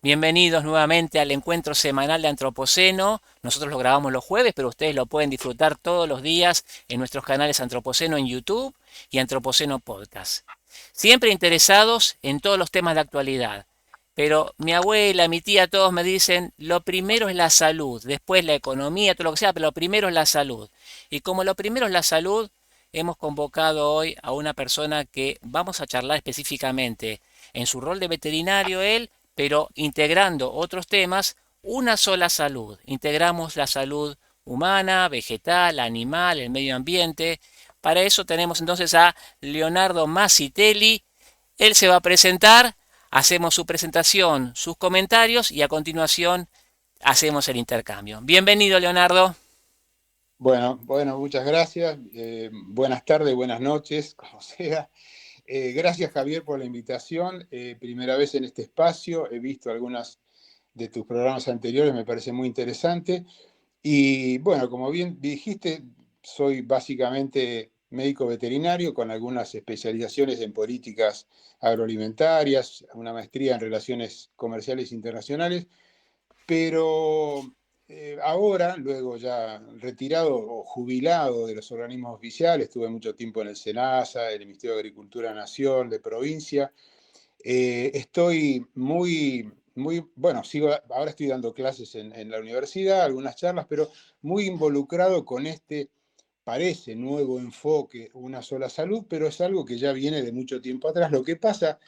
Bienvenidos nuevamente al encuentro semanal de Antropoceno. Nosotros lo grabamos los jueves, pero ustedes lo pueden disfrutar todos los días en nuestros canales Antropoceno en YouTube y Antropoceno Podcast. Siempre interesados en todos los temas de actualidad. Pero mi abuela, mi tía, todos me dicen, lo primero es la salud, después la economía, todo lo que sea, pero lo primero es la salud. Y como lo primero es la salud, hemos convocado hoy a una persona que vamos a charlar específicamente en su rol de veterinario él, pero integrando otros temas, una sola salud. Integramos la salud humana, vegetal, animal, el medio ambiente. Para eso tenemos entonces a Leonardo Massitelli. Él se va a presentar, hacemos su presentación, sus comentarios y a continuación hacemos el intercambio. Bienvenido, Leonardo. Bueno, muchas gracias. Buenas tardes, buenas noches, como sea. Gracias, Javier, por la invitación. Primera vez en este espacio. He visto algunas de tus programas anteriores, me parece muy interesante. Y bueno, como bien dijiste, soy básicamente médico veterinario con algunas especializaciones en políticas agroalimentarias, una maestría en relaciones comerciales internacionales, pero ahora, luego ya retirado o jubilado de los organismos oficiales, estuve mucho tiempo en el SENASA, el Ministerio de Agricultura Nación, de provincia. Estoy bueno, ahora estoy dando clases en la universidad, algunas charlas, pero muy involucrado con este, parece, nuevo enfoque, una sola salud, pero es algo que ya viene de mucho tiempo atrás. Lo que pasa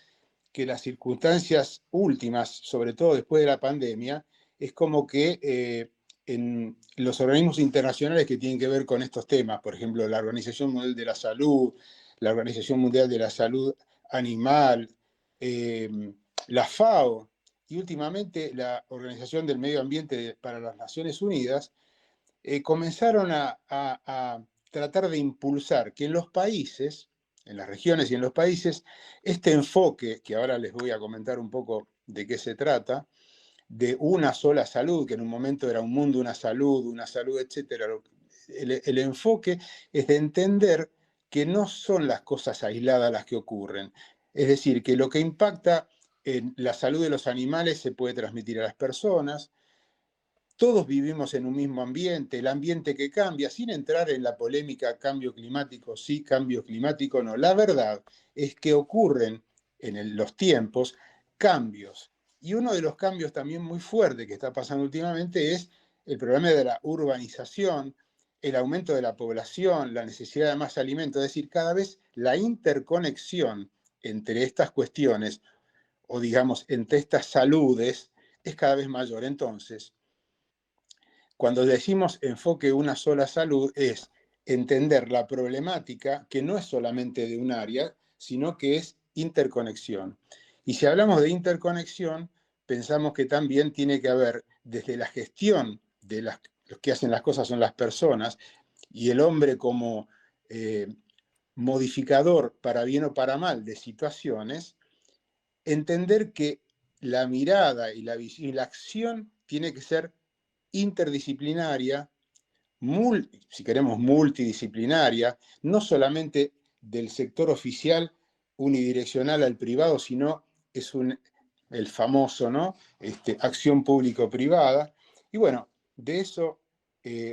que las circunstancias últimas, sobre todo después de la pandemia, es como que en los organismos internacionales que tienen que ver con estos temas, por ejemplo, la Organización Mundial de la Salud, la Organización Mundial de la Salud Animal, eh, la FAO y últimamente la Organización del Medio Ambiente para las Naciones Unidas, comenzaron a tratar de impulsar que en los países, en las regiones y en los países, este enfoque, que ahora les voy a comentar un poco de qué se trata, de una sola salud, que en un momento era un mundo, una salud, etcétera. El enfoque es de entender que no son las cosas aisladas las que ocurren. Es decir, que lo que impacta en la salud de los animales se puede transmitir a las personas. Todos vivimos en un mismo ambiente, el ambiente que cambia, sin entrar en la polémica cambio climático sí, cambio climático no. La verdad es que ocurren en los tiempos cambios. Y uno de los cambios también muy fuertes que está pasando últimamente es el problema de la urbanización, el aumento de la población, la necesidad de más alimento, es decir, cada vez la interconexión entre estas cuestiones, o digamos, entre estas saludes, es cada vez mayor. Entonces, cuando decimos enfoque una sola salud, es entender la problemática que no es solamente de un área, sino que es interconexión. Y si hablamos de interconexión, pensamos que también tiene que haber desde la gestión de los que hacen las cosas son las personas y el hombre como eh, modificador para bien o para mal de situaciones, entender que la mirada y la acción tiene que ser interdisciplinaria, si queremos multidisciplinaria, no solamente del sector oficial unidireccional al privado, sino es el famoso, ¿no? Acción público-privada. Y bueno, de eso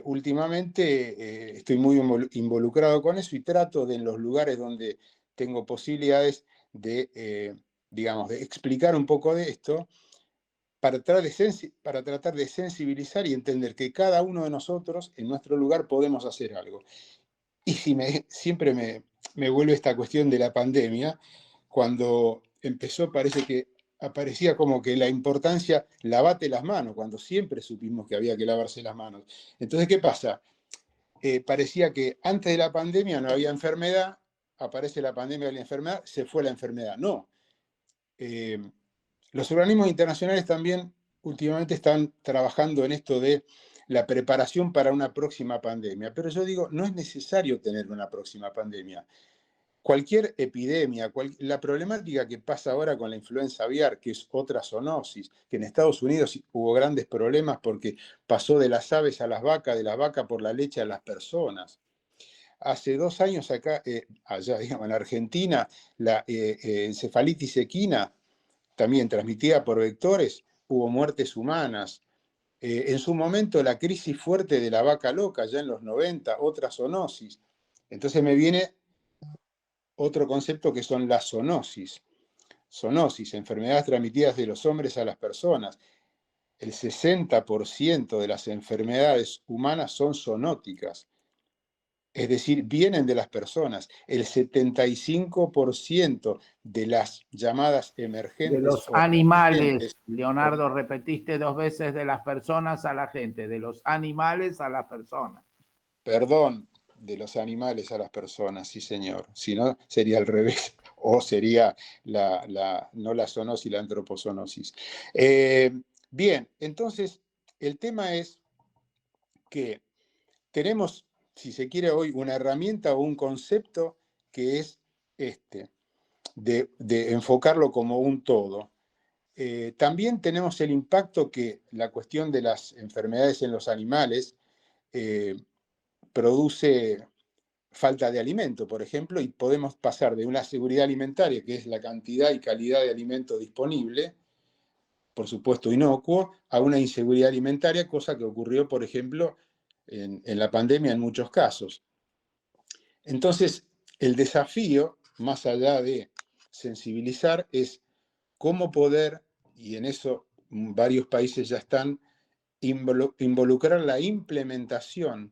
últimamente estoy muy involucrado con eso y trato de en los lugares donde tengo posibilidades de, digamos, de explicar un poco de esto para tratar de sensibilizar y entender que cada uno de nosotros en nuestro lugar podemos hacer algo. Y si siempre me vuelve esta cuestión de la pandemia, cuando empezó parece que aparecía como que la importancia, lavate las manos, cuando siempre supimos que había que lavarse las manos. Entonces, ¿qué pasa? Parecía que antes de la pandemia no había enfermedad, aparece la pandemia de la enfermedad, se fue la enfermedad. No. Eh, los organismos internacionales también últimamente están trabajando en esto de la preparación para una próxima pandemia, pero yo digo, no es necesario tener una próxima pandemia. Cualquier epidemia, la problemática que pasa ahora con la influenza aviar, que es otra zoonosis, que en Estados Unidos hubo grandes problemas porque pasó de las aves a las vacas, de la vaca por la leche a las personas. Hace 2 años acá, allá digamos en Argentina, la encefalitis equina también transmitida por vectores, hubo muertes humanas. En su momento la crisis fuerte de la vaca loca, ya en los 90, otra zoonosis. Entonces me viene otro concepto que son las zoonosis. Zoonosis, enfermedades transmitidas de los hombres a las personas. El 60% de las enfermedades humanas son zoonóticas, es decir, vienen de las personas. El 75% de las llamadas De emergentes los o animales, emergentes, Leonardo, repetiste 2 veces de las personas a la gente, de los animales a las personas. perdón, de los animales a las personas, sí señor. Si no, sería al revés, o sería no la zoonosis, la antropozoonosis. Bien, entonces, el tema es que tenemos, si se quiere hoy, una herramienta o un concepto que es este, de enfocarlo como un todo. También tenemos el impacto que la cuestión de las enfermedades en los animales produce falta de alimento, por ejemplo, y podemos pasar de una seguridad alimentaria, que es la cantidad y calidad de alimento disponible, por supuesto inocuo, a una inseguridad alimentaria, cosa que ocurrió, por ejemplo, en la pandemia en muchos casos. Entonces, el desafío, más allá de sensibilizar, es cómo poder, y en eso varios países ya están, involucrar la implementación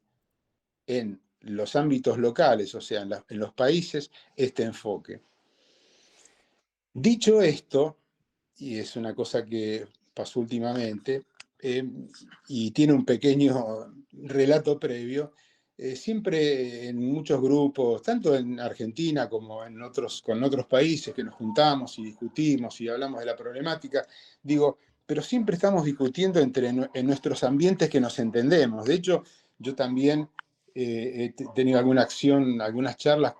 en los ámbitos locales, o sea, en los países, este enfoque. Dicho esto, y es una cosa que pasó últimamente, y tiene un pequeño relato previo, siempre en muchos grupos, tanto en Argentina como con otros países que nos juntamos y discutimos y hablamos de la problemática, digo, pero siempre estamos discutiendo en nuestros ambientes que nos entendemos. De hecho, yo también he tenido alguna acción, algunas charlas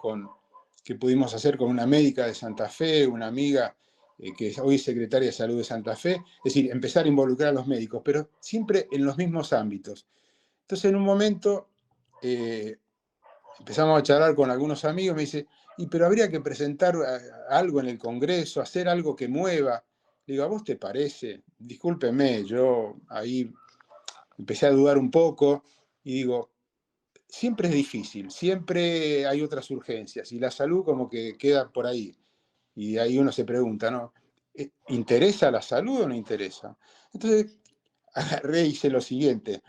que pudimos hacer con una médica de Santa Fe, una amiga que hoy es secretaria de Salud de Santa Fe, es decir, empezar a involucrar a los médicos, pero siempre en los mismos ámbitos. Entonces, en un momento empezamos a charlar con algunos amigos, me dice, pero habría que presentar algo en el Congreso, hacer algo que mueva. Le digo, ¿a vos te parece? Discúlpeme, yo ahí empecé a dudar un poco y digo, siempre es difícil, siempre hay otras urgencias y la salud como que queda por ahí. Y ahí uno se pregunta, ¿no? ¿Interesa la salud o no interesa? Entonces agarré y hice lo siguiente.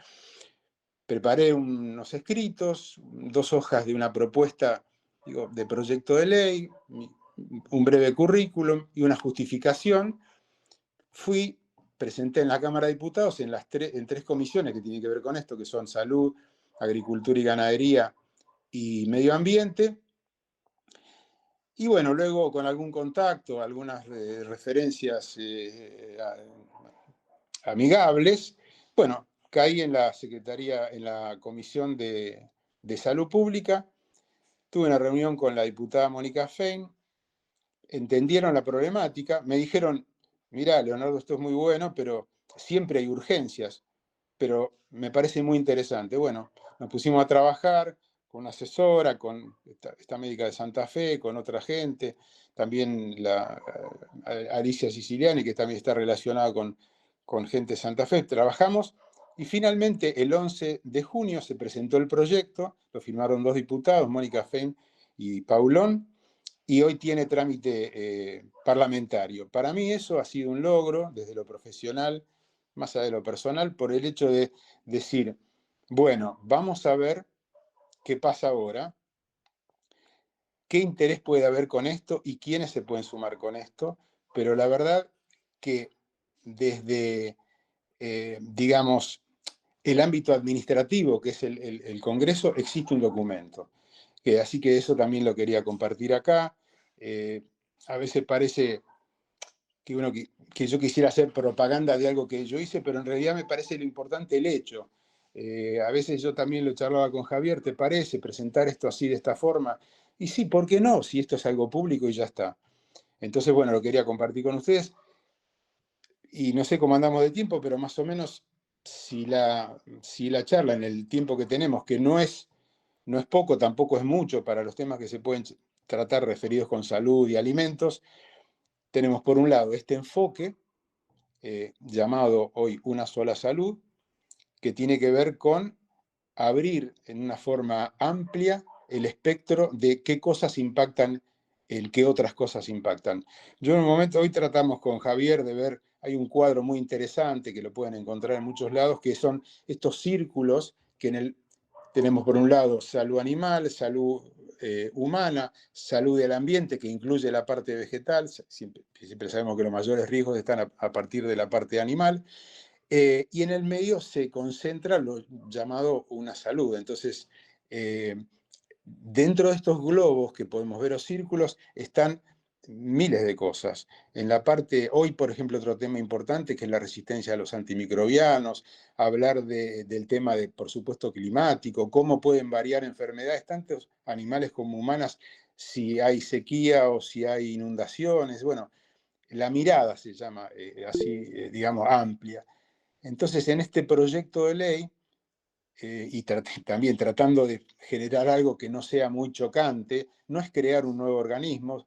Preparé unos escritos, 2 hojas de una propuesta, digo, de proyecto de ley, un breve currículum y una justificación. Fui, presenté en la Cámara de Diputados en 3 comisiones que tienen que ver con esto, que son salud, agricultura y ganadería y medio ambiente. Y bueno, luego con algún contacto, algunas referencias amigables, bueno, caí en la Secretaría, en la Comisión de Salud Pública, tuve una reunión con la diputada Mónica Fein, entendieron la problemática, me dijeron, mirá, Leonardo, esto es muy bueno, pero siempre hay urgencias, pero me parece muy interesante. Bueno, nos pusimos a trabajar con una asesora, con esta médica de Santa Fe, con otra gente, también la Alicia Siciliani, que también está relacionada con gente de Santa Fe. Trabajamos y finalmente el 11 de junio se presentó el proyecto, lo firmaron 2 diputados, Mónica Fein y Paulón, y hoy tiene trámite parlamentario. Para mí eso ha sido un logro desde lo profesional, más allá de lo personal, por el hecho de decir, bueno, vamos a ver qué pasa ahora, qué interés puede haber con esto y quiénes se pueden sumar con esto, pero la verdad que desde, digamos, el ámbito administrativo, que es el Congreso, existe un documento. Así que eso también lo quería compartir acá. A veces parece que yo quisiera hacer propaganda de algo que yo hice, pero en realidad me parece lo importante el hecho. A veces yo también lo charlaba con Javier, ¿te parece presentar esto así de esta forma? Y sí, ¿por qué no? Si esto es algo público y ya está. Entonces, bueno, lo quería compartir con ustedes. Y no sé cómo andamos de tiempo, pero más o menos si la charla en el tiempo que tenemos, que no es poco, tampoco es mucho para los temas que se pueden tratar referidos con salud y alimentos, tenemos por un lado este enfoque llamado hoy Una Sola Salud, que tiene que ver con abrir en una forma amplia el espectro de qué cosas impactan, en qué otras cosas impactan. Yo en un momento, hoy tratamos con Javier de ver, hay un cuadro muy interesante que lo pueden encontrar en muchos lados, que son estos círculos que tenemos por un lado salud animal, salud humana, salud del ambiente, que incluye la parte vegetal, siempre sabemos que los mayores riesgos están a partir de la parte animal, y en el medio se concentra lo llamado una salud. Entonces, dentro de estos globos que podemos ver, o círculos, están miles de cosas. En la parte, hoy por ejemplo, otro tema importante que es la resistencia a los antimicrobianos, hablar del tema de, por supuesto, climático, cómo pueden variar enfermedades, tantos animales como humanas, si hay sequía o si hay inundaciones. Bueno, la mirada se llama así, digamos, amplia. Entonces, en este proyecto de ley, y también tratando de generar algo que no sea muy chocante, no es crear un nuevo organismo,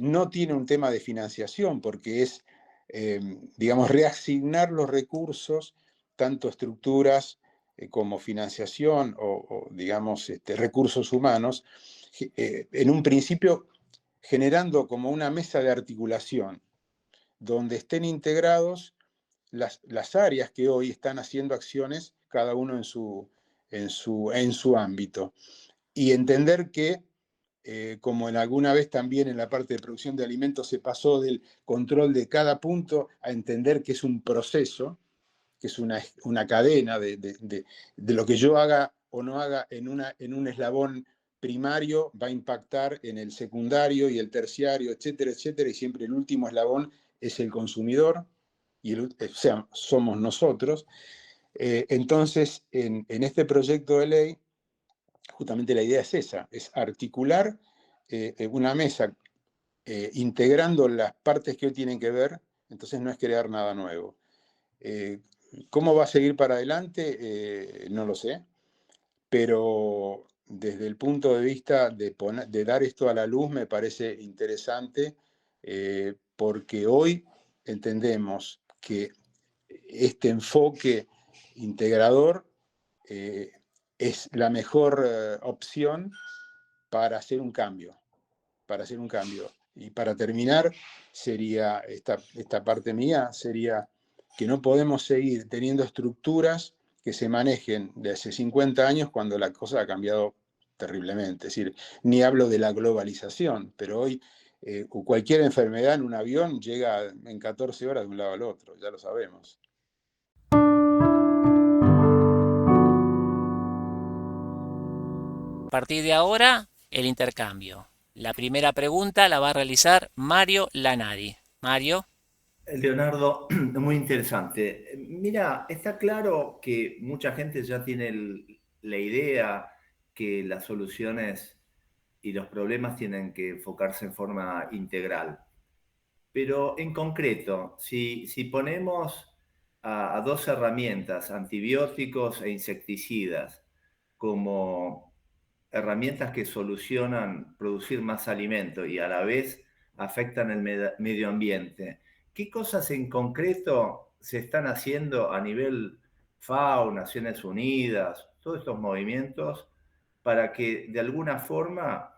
no tiene un tema de financiación, porque es, digamos, reasignar los recursos, tanto estructuras como financiación o, digamos, recursos humanos, en un principio generando como una mesa de articulación, donde estén integrados las áreas que hoy están haciendo acciones, cada uno en su ámbito. Y entender que, como en alguna vez también en la parte de producción de alimentos se pasó del control de cada punto a entender que es un proceso, que es una cadena de lo que yo haga o no haga en un eslabón primario va a impactar en el secundario y el terciario, etcétera, etcétera, y siempre el último eslabón es el consumidor, o sea, somos nosotros. Entonces, en este proyecto de ley, justamente la idea es esa, es articular una mesa integrando las partes que hoy tienen que ver, entonces no es crear nada nuevo. ¿Cómo va a seguir para adelante? No lo sé, pero desde el punto de vista de dar esto a la luz me parece interesante, porque hoy entendemos que este enfoque integrador es la mejor opción para hacer un cambio, para hacer un cambio. Y para terminar, sería esta parte mía, sería que no podemos seguir teniendo estructuras que se manejen de hace 50 años cuando la cosa ha cambiado terriblemente. Es decir, ni hablo de la globalización, pero hoy cualquier enfermedad en un avión llega en 14 horas de un lado al otro, ya lo sabemos. A partir de ahora, el intercambio. La primera pregunta la va a realizar Mario Lanari. Mario. Leonardo, muy interesante. Mira, está claro que mucha gente ya tiene la idea que las soluciones y los problemas tienen que enfocarse en forma integral. Pero en concreto, si ponemos a dos herramientas, antibióticos e insecticidas, como herramientas que solucionan producir más alimento y a la vez afectan el medio ambiente, ¿qué cosas en concreto se están haciendo a nivel FAO, Naciones Unidas, todos estos movimientos, para que de alguna forma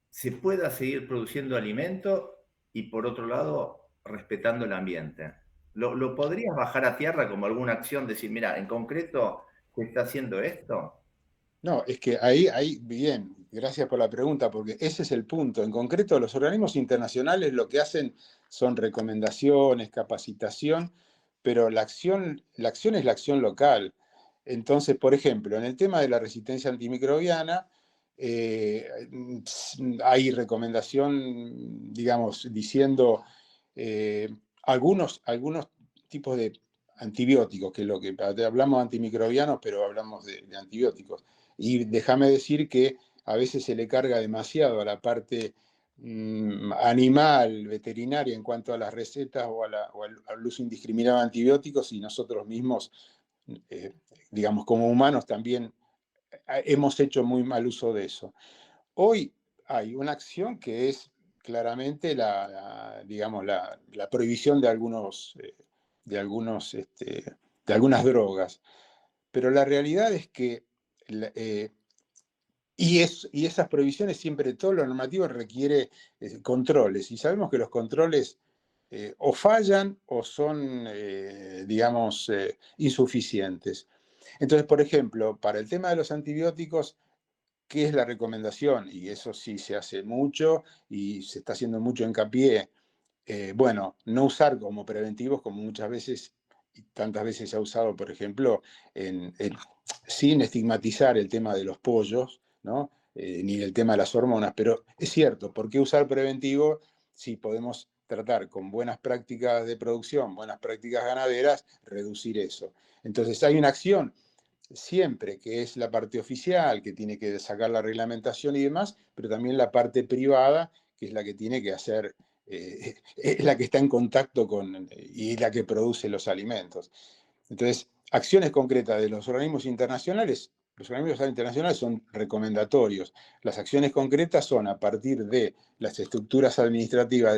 se pueda seguir produciendo alimento y por otro lado respetando el ambiente? ¿Lo podrías bajar a tierra como alguna acción? Decir, mira, en concreto se está haciendo esto. No, es que ahí, bien, gracias por la pregunta, porque ese es el punto. En concreto, los organismos internacionales lo que hacen son recomendaciones, capacitación, pero la acción es la acción local. Entonces, por ejemplo, en el tema de la resistencia antimicrobiana, eh, hay recomendación, digamos, diciendo algunos tipos de antibióticos, que es lo que hablamos de antimicrobianos, pero hablamos de antibióticos. Y déjame decir que a veces se le carga demasiado a la parte animal, veterinaria, en cuanto a las recetas o al uso indiscriminado de antibióticos, y nosotros mismos, eh, digamos, como humanos también hemos hecho muy mal uso de eso. Hoy hay una acción que claramente digamos, la prohibición de algunas drogas. Pero la realidad es que, y esas prohibiciones siempre, todo lo normativo requiere controles, y sabemos que los controles o fallan o son, digamos, insuficientes. Entonces, por ejemplo, para el tema de los antibióticos, ¿qué es la recomendación? Y eso sí se hace mucho y se está haciendo mucho hincapié. Bueno, no usar como preventivos, como muchas veces y tantas veces se ha usado, por ejemplo, sin estigmatizar el tema de los pollos, ¿no? Ni el tema de las hormonas, pero es cierto, ¿por qué usar preventivo si podemos tratar con buenas prácticas de producción, buenas prácticas ganaderas, reducir eso? Entonces hay una acción siempre, que es la parte oficial, que tiene que sacar la reglamentación y demás, pero también la parte privada, que es la que tiene que hacer, es la que está en contacto con y la que produce los alimentos. Entonces, acciones concretas de los organismos internacionales. Los organismos internacionales son recomendatorios. Las acciones concretas son a partir de las estructuras administrativas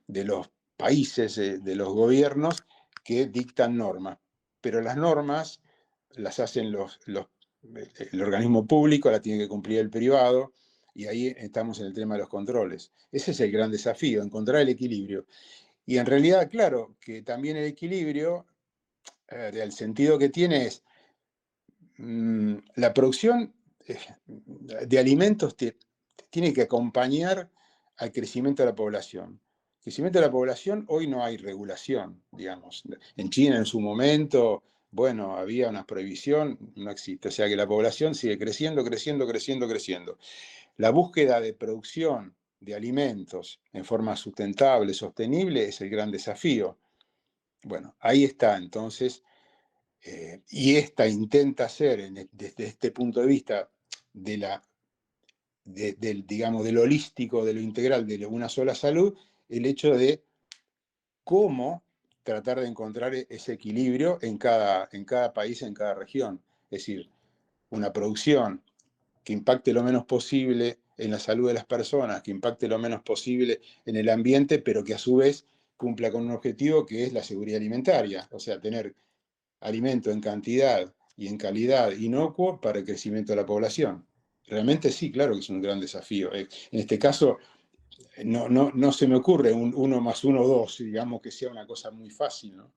de los países, de los gobiernos, que dictan normas. Pero las normas las hacen el organismo público, la tiene que cumplir el privado, y ahí estamos en el tema de los controles. Ese es el gran desafío, encontrar el equilibrio. Y en realidad, claro, que también el equilibrio, el sentido que tiene es la producción de alimentos tiene que acompañar al crecimiento de la población. El crecimiento de la población, hoy no hay regulación, digamos. En China en su momento, bueno, había una prohibición, no existe. O sea que la población sigue creciendo, creciendo, creciendo, creciendo. La búsqueda de producción de alimentos en forma sustentable, sostenible, es el gran desafío. Bueno, ahí está entonces, y esta intenta ser, desde este punto de vista digamos, del holístico, de lo integral, de una sola salud, el hecho de cómo tratar de encontrar ese equilibrio en cada país, en cada región. Es decir, una producción que impacte lo menos posible en la salud de las personas, que impacte lo menos posible en el ambiente, pero que a su vez cumpla con un objetivo que es la seguridad alimentaria, o sea, tener alimento en cantidad y en calidad inocuo para el crecimiento de la población. Realmente sí, claro que es un gran desafío. En este caso, no se me ocurre un 1 más 1, 2, digamos que sea una cosa muy fácil, ¿no?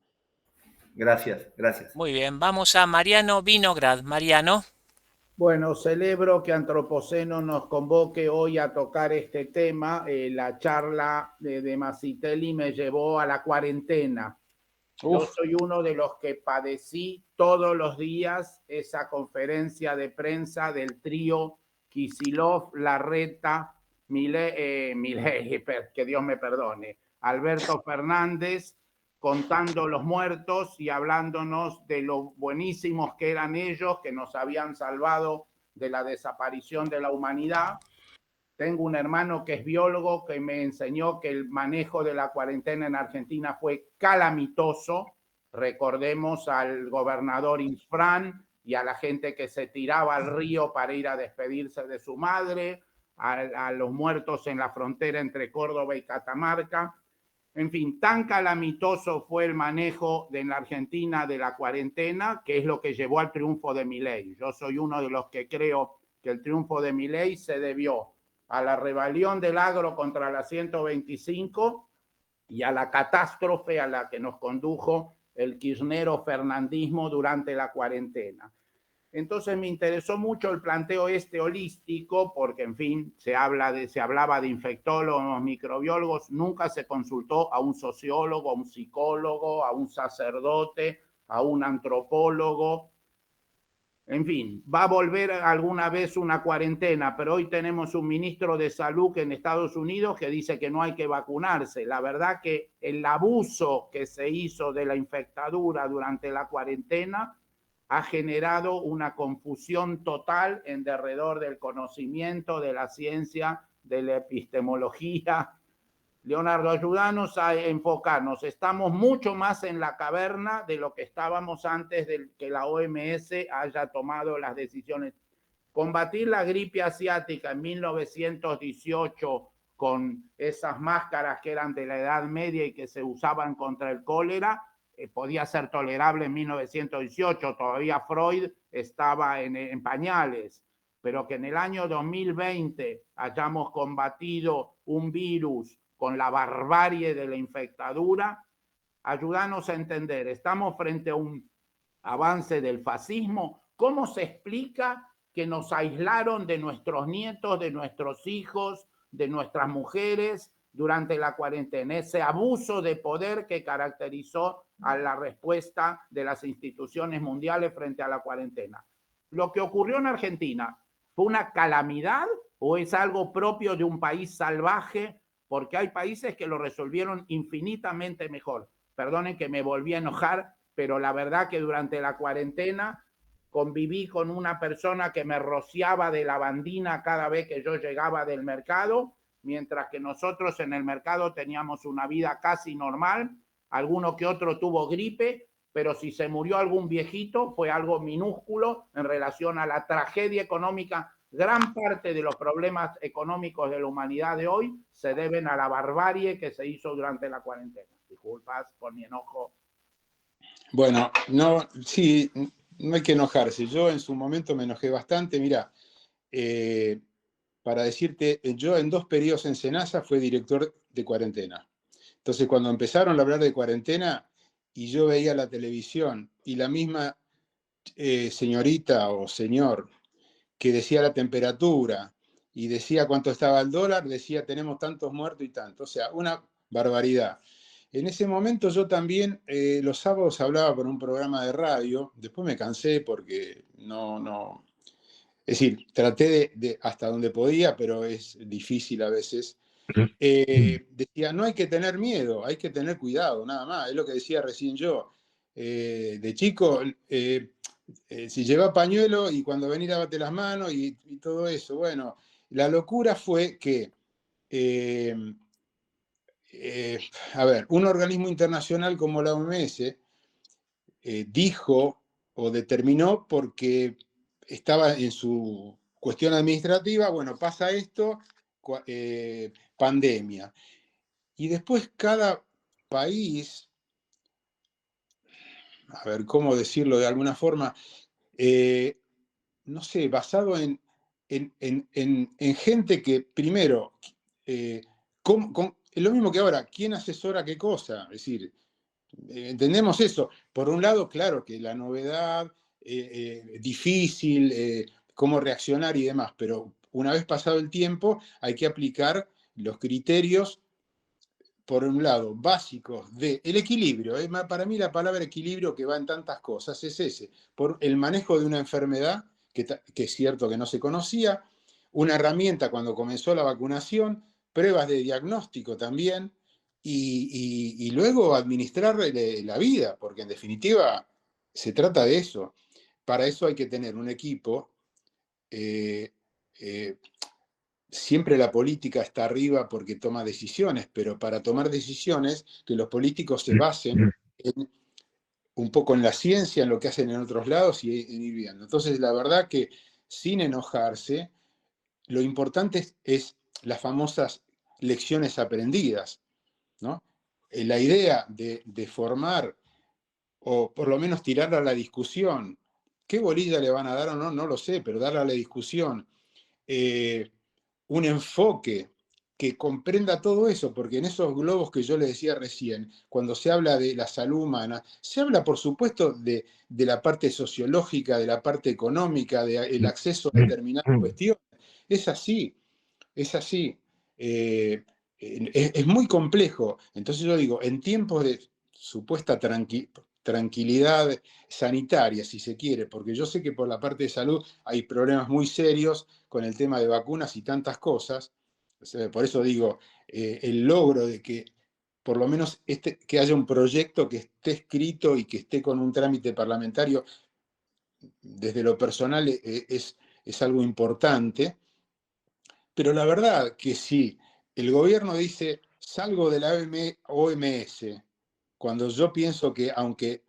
Gracias, gracias. Muy bien, vamos a Mariano Vinograd. Mariano. Bueno, celebro que Antropoceno nos convoque hoy a tocar este tema. La charla de Masitelli me llevó a la cuarentena. Yo soy uno de los que padecí todos los días esa conferencia de prensa del trío Kicillof, Larreta, Milei, que Dios me perdone, Alberto Fernández, contando los muertos y hablándonos de lo buenísimos que eran ellos, que nos habían salvado de la desaparición de la humanidad. Tengo un hermano que es biólogo que me enseñó que el manejo de la cuarentena en Argentina fue calamitoso. Recordemos al gobernador Infran y a la gente que se tiraba al río para ir a despedirse de su madre, a los muertos en la frontera entre Córdoba y Catamarca. En fin, tan calamitoso fue el manejo en la Argentina de la cuarentena, que es lo que llevó al triunfo de Milei. Yo soy uno de los que creo que el triunfo de Milei se debió a la rebelión del agro contra la 125 y a la catástrofe a la que nos condujo el kirchnero-fernandismo durante la cuarentena. Entonces me interesó mucho el planteo holístico porque, en fin, se hablaba de infectólogos, microbiólogos, nunca se consultó a un sociólogo, a un psicólogo, a un sacerdote, a un antropólogo. En fin, va a volver alguna vez una cuarentena, pero hoy tenemos un ministro de Salud en Estados Unidos que dice que no hay que vacunarse. La verdad que el abuso que se hizo de la infectadura durante la cuarentena ha generado una confusión total en derredor del conocimiento, de la ciencia, de la epistemología. Leonardo, ayúdanos a enfocarnos. Estamos mucho más en la caverna de lo que estábamos antes de que la OMS haya tomado las decisiones. Combatir la gripe asiática en 1918 con esas máscaras que eran de la Edad Media y que se usaban contra el cólera, podía ser tolerable en 1918, todavía Freud estaba en pañales, pero que en el año 2020 hayamos combatido un virus con la barbarie de la infectadura, ayúdanos a entender, estamos frente a un avance del fascismo. ¿Cómo se explica que nos aislaron de nuestros nietos, de nuestros hijos, de nuestras mujeres durante la cuarentena? Ese abuso de poder que caracterizó a la respuesta de las instituciones mundiales frente a la cuarentena. ¿Lo que ocurrió en Argentina fue una calamidad o es algo propio de un país salvaje? Porque hay países que lo resolvieron infinitamente mejor. Perdonen que me volví a enojar, pero la verdad que durante la cuarentena conviví con una persona que me rociaba de lavandina cada vez que yo llegaba del mercado, mientras que nosotros en el mercado teníamos una vida casi normal. Alguno que otro tuvo gripe, pero si se murió algún viejito fue algo minúsculo en relación a la tragedia económica. Gran parte de los problemas económicos de la humanidad de hoy se deben a la barbarie que se hizo durante la cuarentena. Disculpas por mi enojo. Bueno, no, sí, no hay que enojarse. Yo en su momento me enojé bastante. Mira, para decirte, yo en 2 periodos en Senasa fui director de cuarentena. Entonces, cuando empezaron a hablar de cuarentena y yo veía la televisión y la misma señorita o señor que decía la temperatura y decía cuánto estaba el dólar, decía tenemos tantos muertos y tanto. O sea, una barbaridad. En ese momento yo también los sábados hablaba por un programa de radio, después me cansé porque no. Es decir, traté de hasta donde podía, pero es difícil a veces. Decía, no hay que tener miedo, hay que tener cuidado, nada más. Es lo que decía recién yo. De chico, si lleva pañuelo y cuando venís lávate las manos y todo eso. Bueno, la locura fue que, a ver, un organismo internacional como la OMS dijo o determinó porque estaba en su cuestión administrativa, bueno, pasa esto, pandemia. Y después cada país, a ver, ¿cómo decirlo de alguna forma? No sé, basado en gente que, primero, es lo mismo que ahora, ¿quién asesora qué cosa? Es decir, entendemos eso. Por un lado, claro que la novedad, difícil, cómo reaccionar y demás, pero una vez pasado el tiempo hay que aplicar los criterios, por un lado, básicos del equilibrio. Para mí la palabra equilibrio que va en tantas cosas es ese, por el manejo de una enfermedad que es cierto que no se conocía, una herramienta cuando comenzó la vacunación, pruebas de diagnóstico también, y luego administrar la vida, porque en definitiva se trata de eso. Para eso hay que tener un equipo. Siempre la política está arriba porque toma decisiones, pero para tomar decisiones que los políticos se basen un poco en la ciencia, en lo que hacen en otros lados y ir viendo. Entonces, la verdad que sin enojarse, lo importante es las famosas lecciones aprendidas, ¿no? La idea de formar, o por lo menos tirarla a la discusión, ¿qué bolilla le van a dar o no? No lo sé, pero darle a la discusión un enfoque que comprenda todo eso, porque en esos globos que yo le decía recién, cuando se habla de la salud humana, se habla, por supuesto, de la parte sociológica, de la parte económica, del acceso a determinadas cuestiones. Es así, es así. Es muy complejo. Entonces yo digo, en tiempos de supuesta tranquilidad sanitaria, si se quiere, porque yo sé que por la parte de salud hay problemas muy serios con el tema de vacunas y tantas cosas. Por eso digo, el logro de que por lo menos que haya un proyecto que esté escrito y que esté con un trámite parlamentario, desde lo personal es algo importante. Pero la verdad que si el gobierno dice, salgo de la OMS, cuando yo pienso que aunque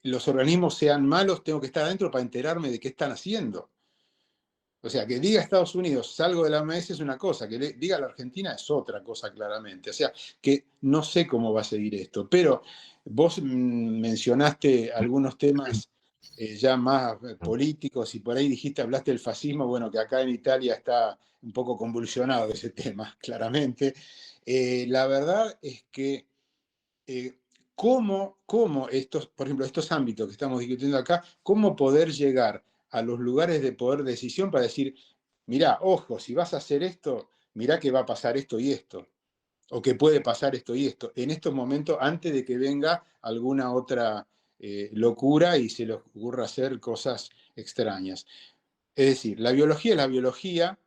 los organismos sean malos, tengo que estar adentro para enterarme de qué están haciendo. O sea, que diga Estados Unidos, salgo de la OMS es una cosa, que diga la Argentina es otra cosa claramente. O sea, que no sé cómo va a seguir esto, pero vos mencionaste algunos temas ya más políticos y por ahí dijiste, hablaste del fascismo, bueno, que acá en Italia está un poco convulsionado ese tema, claramente. La verdad es que cómo estos, por ejemplo, estos ámbitos que estamos discutiendo acá, cómo poder llegar a los lugares de poder de decisión para decir, mirá, ojo, si vas a hacer esto, mirá que va a pasar esto y esto, o que puede pasar esto y esto, en estos momentos antes de que venga alguna otra locura y se les ocurra hacer cosas extrañas. Es decir, la biología es la biología,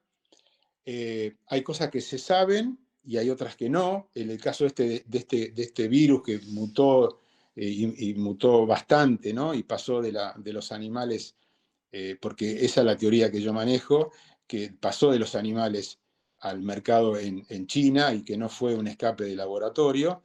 hay cosas que se saben y hay otras que no. En el caso de este virus que mutó y mutó bastante, ¿no? Y pasó de los animales, porque esa es la teoría que yo manejo, que pasó de los animales al mercado en China y que no fue un escape de laboratorio,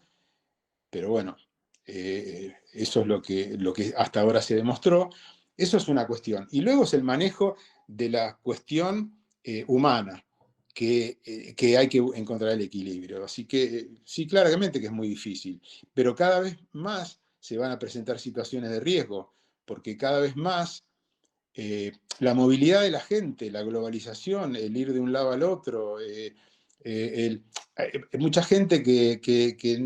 pero bueno, eso es lo que hasta ahora se demostró. Eso es una cuestión. Y luego es el manejo de la cuestión humana, que hay que encontrar el equilibrio. Así que sí, claramente que es muy difícil, pero cada vez más se van a presentar situaciones de riesgo, porque cada vez más la movilidad de la gente, la globalización, el ir de un lado al otro, mucha gente que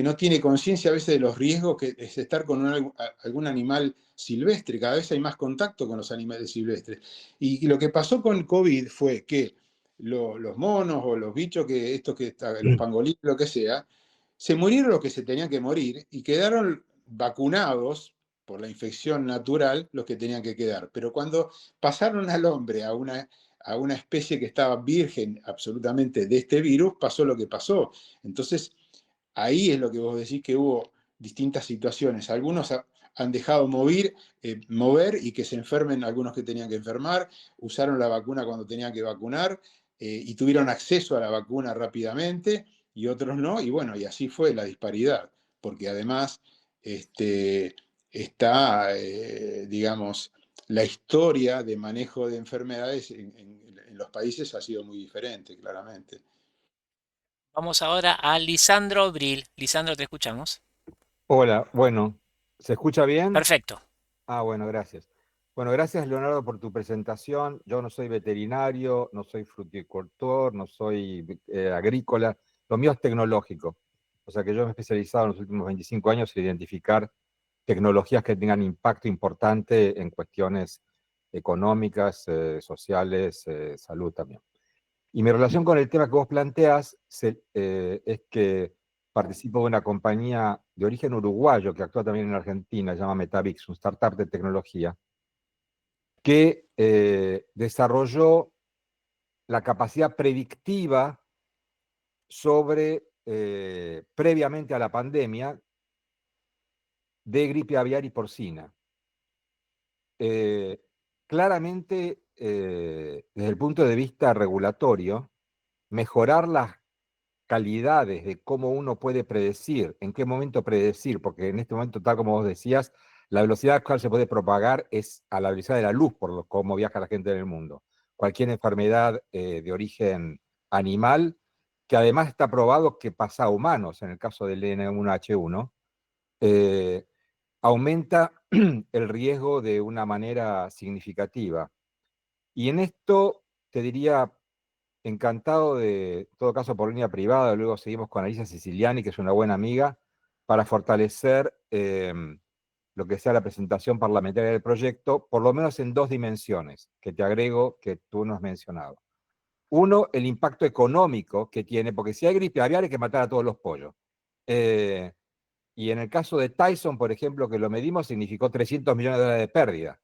no tiene conciencia a veces de los riesgos que es estar con algún animal silvestre. Cada vez hay más contacto con los animales silvestres. Y lo que pasó con COVID fue que los monos o los bichos, los pangolines, lo que sea, se murieron los que se tenían que morir y quedaron vacunados por la infección natural los que tenían que quedar. Pero cuando pasaron al hombre, a una especie que estaba virgen absolutamente de este virus, pasó lo que pasó. Entonces, ahí es lo que vos decís, que hubo distintas situaciones. Algunos han dejado mover y que se enfermen algunos que tenían que enfermar, usaron la vacuna cuando tenían que vacunar y tuvieron acceso a la vacuna rápidamente y otros no. Y bueno, y así fue la disparidad, porque además está, digamos, la historia de manejo de enfermedades en los países ha sido muy diferente, claramente. Vamos ahora a Lisandro Bril. Lisandro, te escuchamos. Hola, bueno, ¿se escucha bien? Perfecto. Ah, bueno, gracias. Bueno, gracias Leonardo por tu presentación. Yo no soy veterinario, no soy fruticultor, no soy agrícola, lo mío es tecnológico. O sea que yo me he especializado en los últimos 25 años en identificar tecnologías que tengan impacto importante en cuestiones económicas, sociales, salud también. Y mi relación con el tema que vos planteas es que participo de una compañía de origen uruguayo que actúa también en Argentina, se llama Metavix, un startup de tecnología, que desarrolló la capacidad predictiva previamente a la pandemia, de gripe aviar y porcina. Claramente, desde el punto de vista regulatorio, mejorar las calidades de cómo uno puede predecir, en qué momento predecir, porque en este momento, tal como vos decías, la velocidad a la cual se puede propagar es a la velocidad de la luz, por cómo viaja la gente en el mundo. Cualquier enfermedad de origen animal, que además está probado que pasa a humanos, en el caso del N1H1, aumenta el riesgo de una manera significativa. Y en esto te diría, encantado de, en todo caso, por línea privada, luego seguimos con Alicia Siciliani, que es una buena amiga, para fortalecer lo que sea la presentación parlamentaria del proyecto, por lo menos en dos dimensiones, que te agrego que tú no has mencionado. Uno, el impacto económico que tiene, porque si hay gripe aviar hay que matar a todos los pollos. Y en el caso de Tyson, por ejemplo, que lo medimos, significó 300 millones de dólares de pérdida.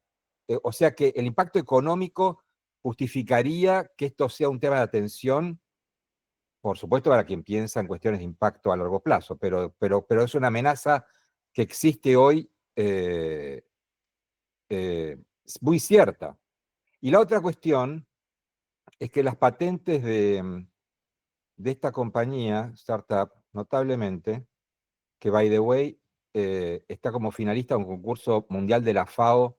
O sea que el impacto económico justificaría que esto sea un tema de atención, por supuesto, para quien piensa en cuestiones de impacto a largo plazo, pero es una amenaza que existe hoy muy cierta. Y la otra cuestión es que las patentes de esta compañía, startup, notablemente, que by the way, está como finalista en un concurso mundial de la FAO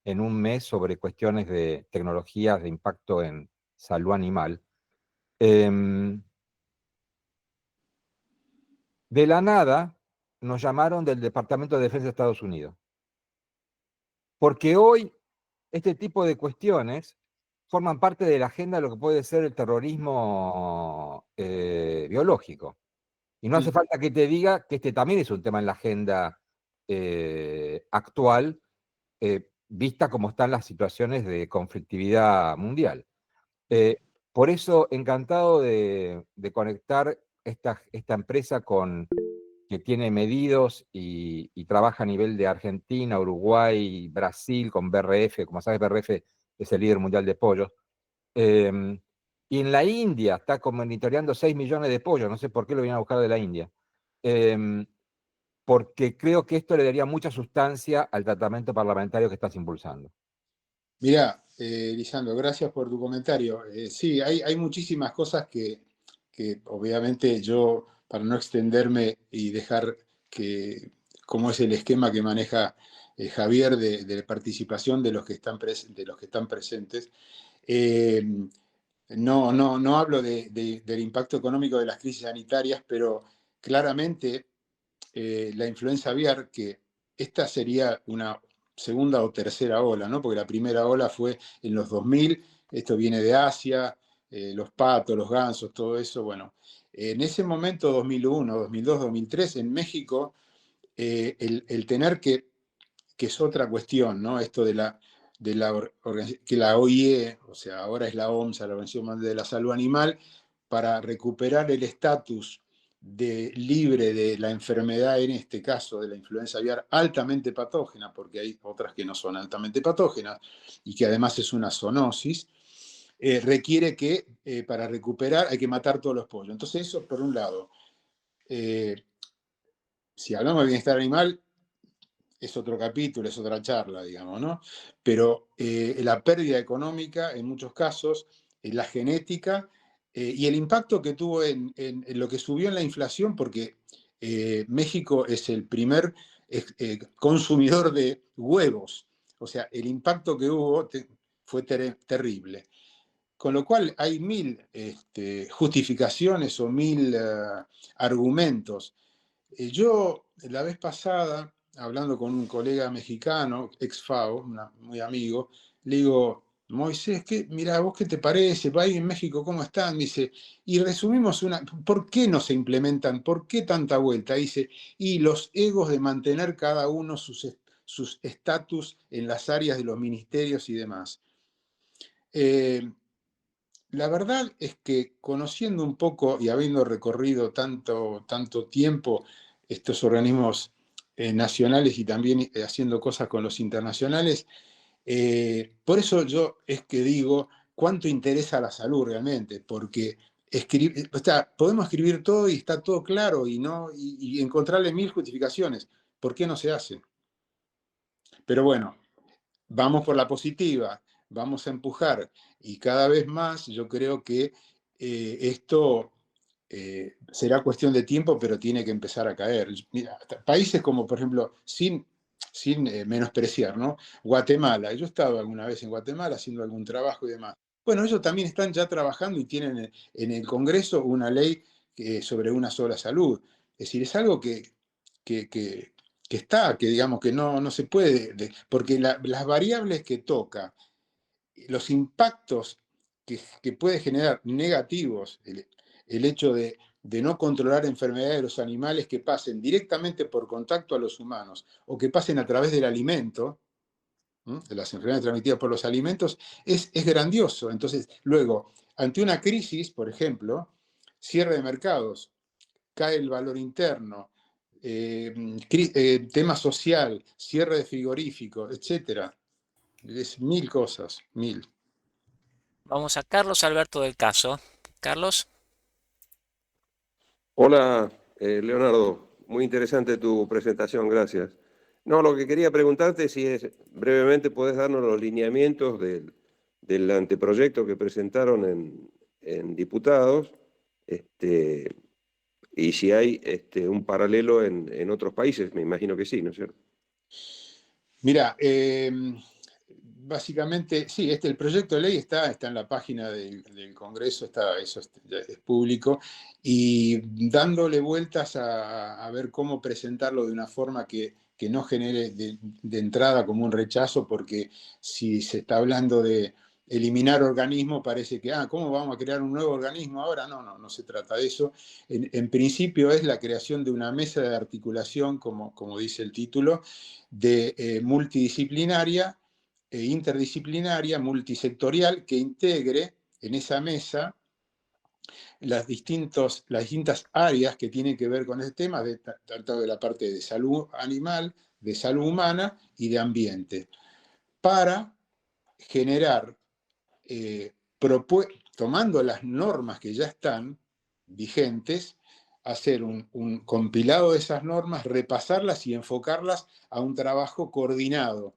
en un mes sobre cuestiones de tecnologías de impacto en salud animal. De la nada nos llamaron del Departamento de Defensa de Estados Unidos. Porque hoy este tipo de cuestiones forman parte de la agenda de lo que puede ser el terrorismo biológico. Y no hace falta que te diga que este también es un tema en la agenda actual, vista como están las situaciones de conflictividad mundial. Por eso, encantado de conectar esta empresa que tiene medidos y trabaja a nivel de Argentina, Uruguay, Brasil, con BRF. Como sabes, BRF es el líder mundial de pollos. Y en la India está monitoreando 6 millones de pollos, no sé por qué lo vienen a buscar de la India. Porque creo que esto le daría mucha sustancia al tratamiento parlamentario que estás impulsando. Mirá, Lisandro, gracias por tu comentario. Sí, hay muchísimas cosas que obviamente yo, para no extenderme y dejar que, cómo es el esquema que maneja Javier de participación de los que están, de los que están presentes, no hablo del impacto económico de las crisis sanitarias, pero claramente la influenza aviar, que esta sería una segunda o tercera ola, ¿no? Porque la primera ola fue en los 2000, esto viene de Asia, los patos, los gansos, todo eso, bueno. En ese momento, 2001, 2002, 2003, en México, el tener que es otra cuestión, ¿no? Esto que la OIE, o sea, ahora es la OMS, la Organización Mundial de la Salud Animal, para recuperar el estatus de libre de la enfermedad, en este caso de la influenza aviar altamente patógena, porque hay otras que no son altamente patógenas y que además es una zoonosis, requiere que para recuperar hay que matar todos los pollos. Entonces eso, por un lado, si hablamos de bienestar animal, es otro capítulo, es otra charla, digamos, ¿no? Pero la pérdida económica, en muchos casos, la genética y el impacto que tuvo en lo que subió en la inflación, porque México es el primer consumidor de huevos. O sea, el impacto que hubo fue terrible. Con lo cual hay mil justificaciones o mil argumentos. Yo, la vez pasada, hablando con un colega mexicano, ex FAO, muy amigo, le digo, Moisés, mira, ¿vos qué te parece? Ahí en México, ¿cómo están? Dice, y resumimos ¿por qué no se implementan? ¿Por qué tanta vuelta? Dice, y los egos de mantener cada uno sus estatus en las áreas de los ministerios y demás. La verdad es que conociendo un poco y habiendo recorrido tanto tiempo estos organismos nacionales y también haciendo cosas con los internacionales, por eso yo es que digo cuánto interesa la salud realmente, porque podemos escribir todo y está todo claro y encontrarle mil justificaciones. ¿Por qué no se hace? Pero bueno, vamos por la positiva, vamos a empujar y cada vez más yo creo que esto será cuestión de tiempo, pero tiene que empezar a caer. Mira, países como, por ejemplo, sin menospreciar, ¿no? Guatemala. Yo he estado alguna vez en Guatemala haciendo algún trabajo y demás. Bueno, ellos también están ya trabajando y tienen en el Congreso una ley sobre una sola salud. Es decir, es algo que está, que digamos que no se puede, porque las variables que toca, los impactos que puede generar negativos, el hecho de no controlar enfermedades de los animales que pasen directamente por contacto a los humanos o que pasen a través del alimento, de las enfermedades transmitidas por los alimentos, es grandioso. Entonces, luego, ante una crisis, por ejemplo, cierre de mercados, cae el valor interno, tema social, cierre de frigoríficos, etc. Es mil cosas, mil. Vamos a Carlos Alberto del Caso. Carlos. Hola, Leonardo. Muy interesante tu presentación, gracias. No, lo que quería preguntarte si es, brevemente podés darnos los lineamientos del anteproyecto que presentaron en diputados, y si hay un paralelo en otros países, me imagino que sí, ¿no es cierto? Mira, básicamente, sí, el proyecto de ley está en la página del Congreso, eso es público, y dándole vueltas a ver cómo presentarlo de una forma que no genere de entrada como un rechazo, porque si se está hablando de eliminar organismos, parece que, ¿cómo vamos a crear un nuevo organismo ahora? No se trata de eso. En principio es la creación de una mesa de articulación, como dice el título, multidisciplinaria, interdisciplinaria, multisectorial, que integre en esa mesa las distintas áreas que tienen que ver con este tema, tanto de la parte de salud animal, de salud humana y de ambiente, para generar, tomando las normas que ya están vigentes, hacer un compilado de esas normas, repasarlas y enfocarlas a un trabajo coordinado,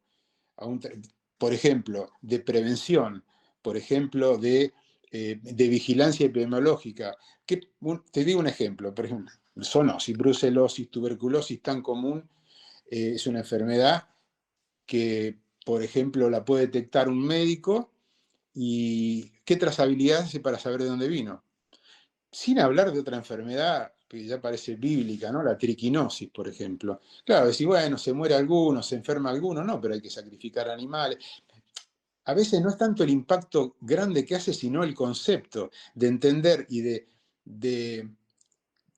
por ejemplo, de prevención, por ejemplo, de vigilancia epidemiológica. Te digo un ejemplo, por ejemplo, zoonosis, brucelosis, tuberculosis tan común, es una enfermedad que, por ejemplo, la puede detectar un médico y qué trazabilidad hace para saber de dónde vino. Sin hablar de otra enfermedad que ya parece bíblica, ¿no? La triquinosis, por ejemplo. Claro, decir, bueno, se muere alguno, se enferma alguno, no, pero hay que sacrificar animales. A veces no es tanto el impacto grande que hace, sino el concepto de entender y de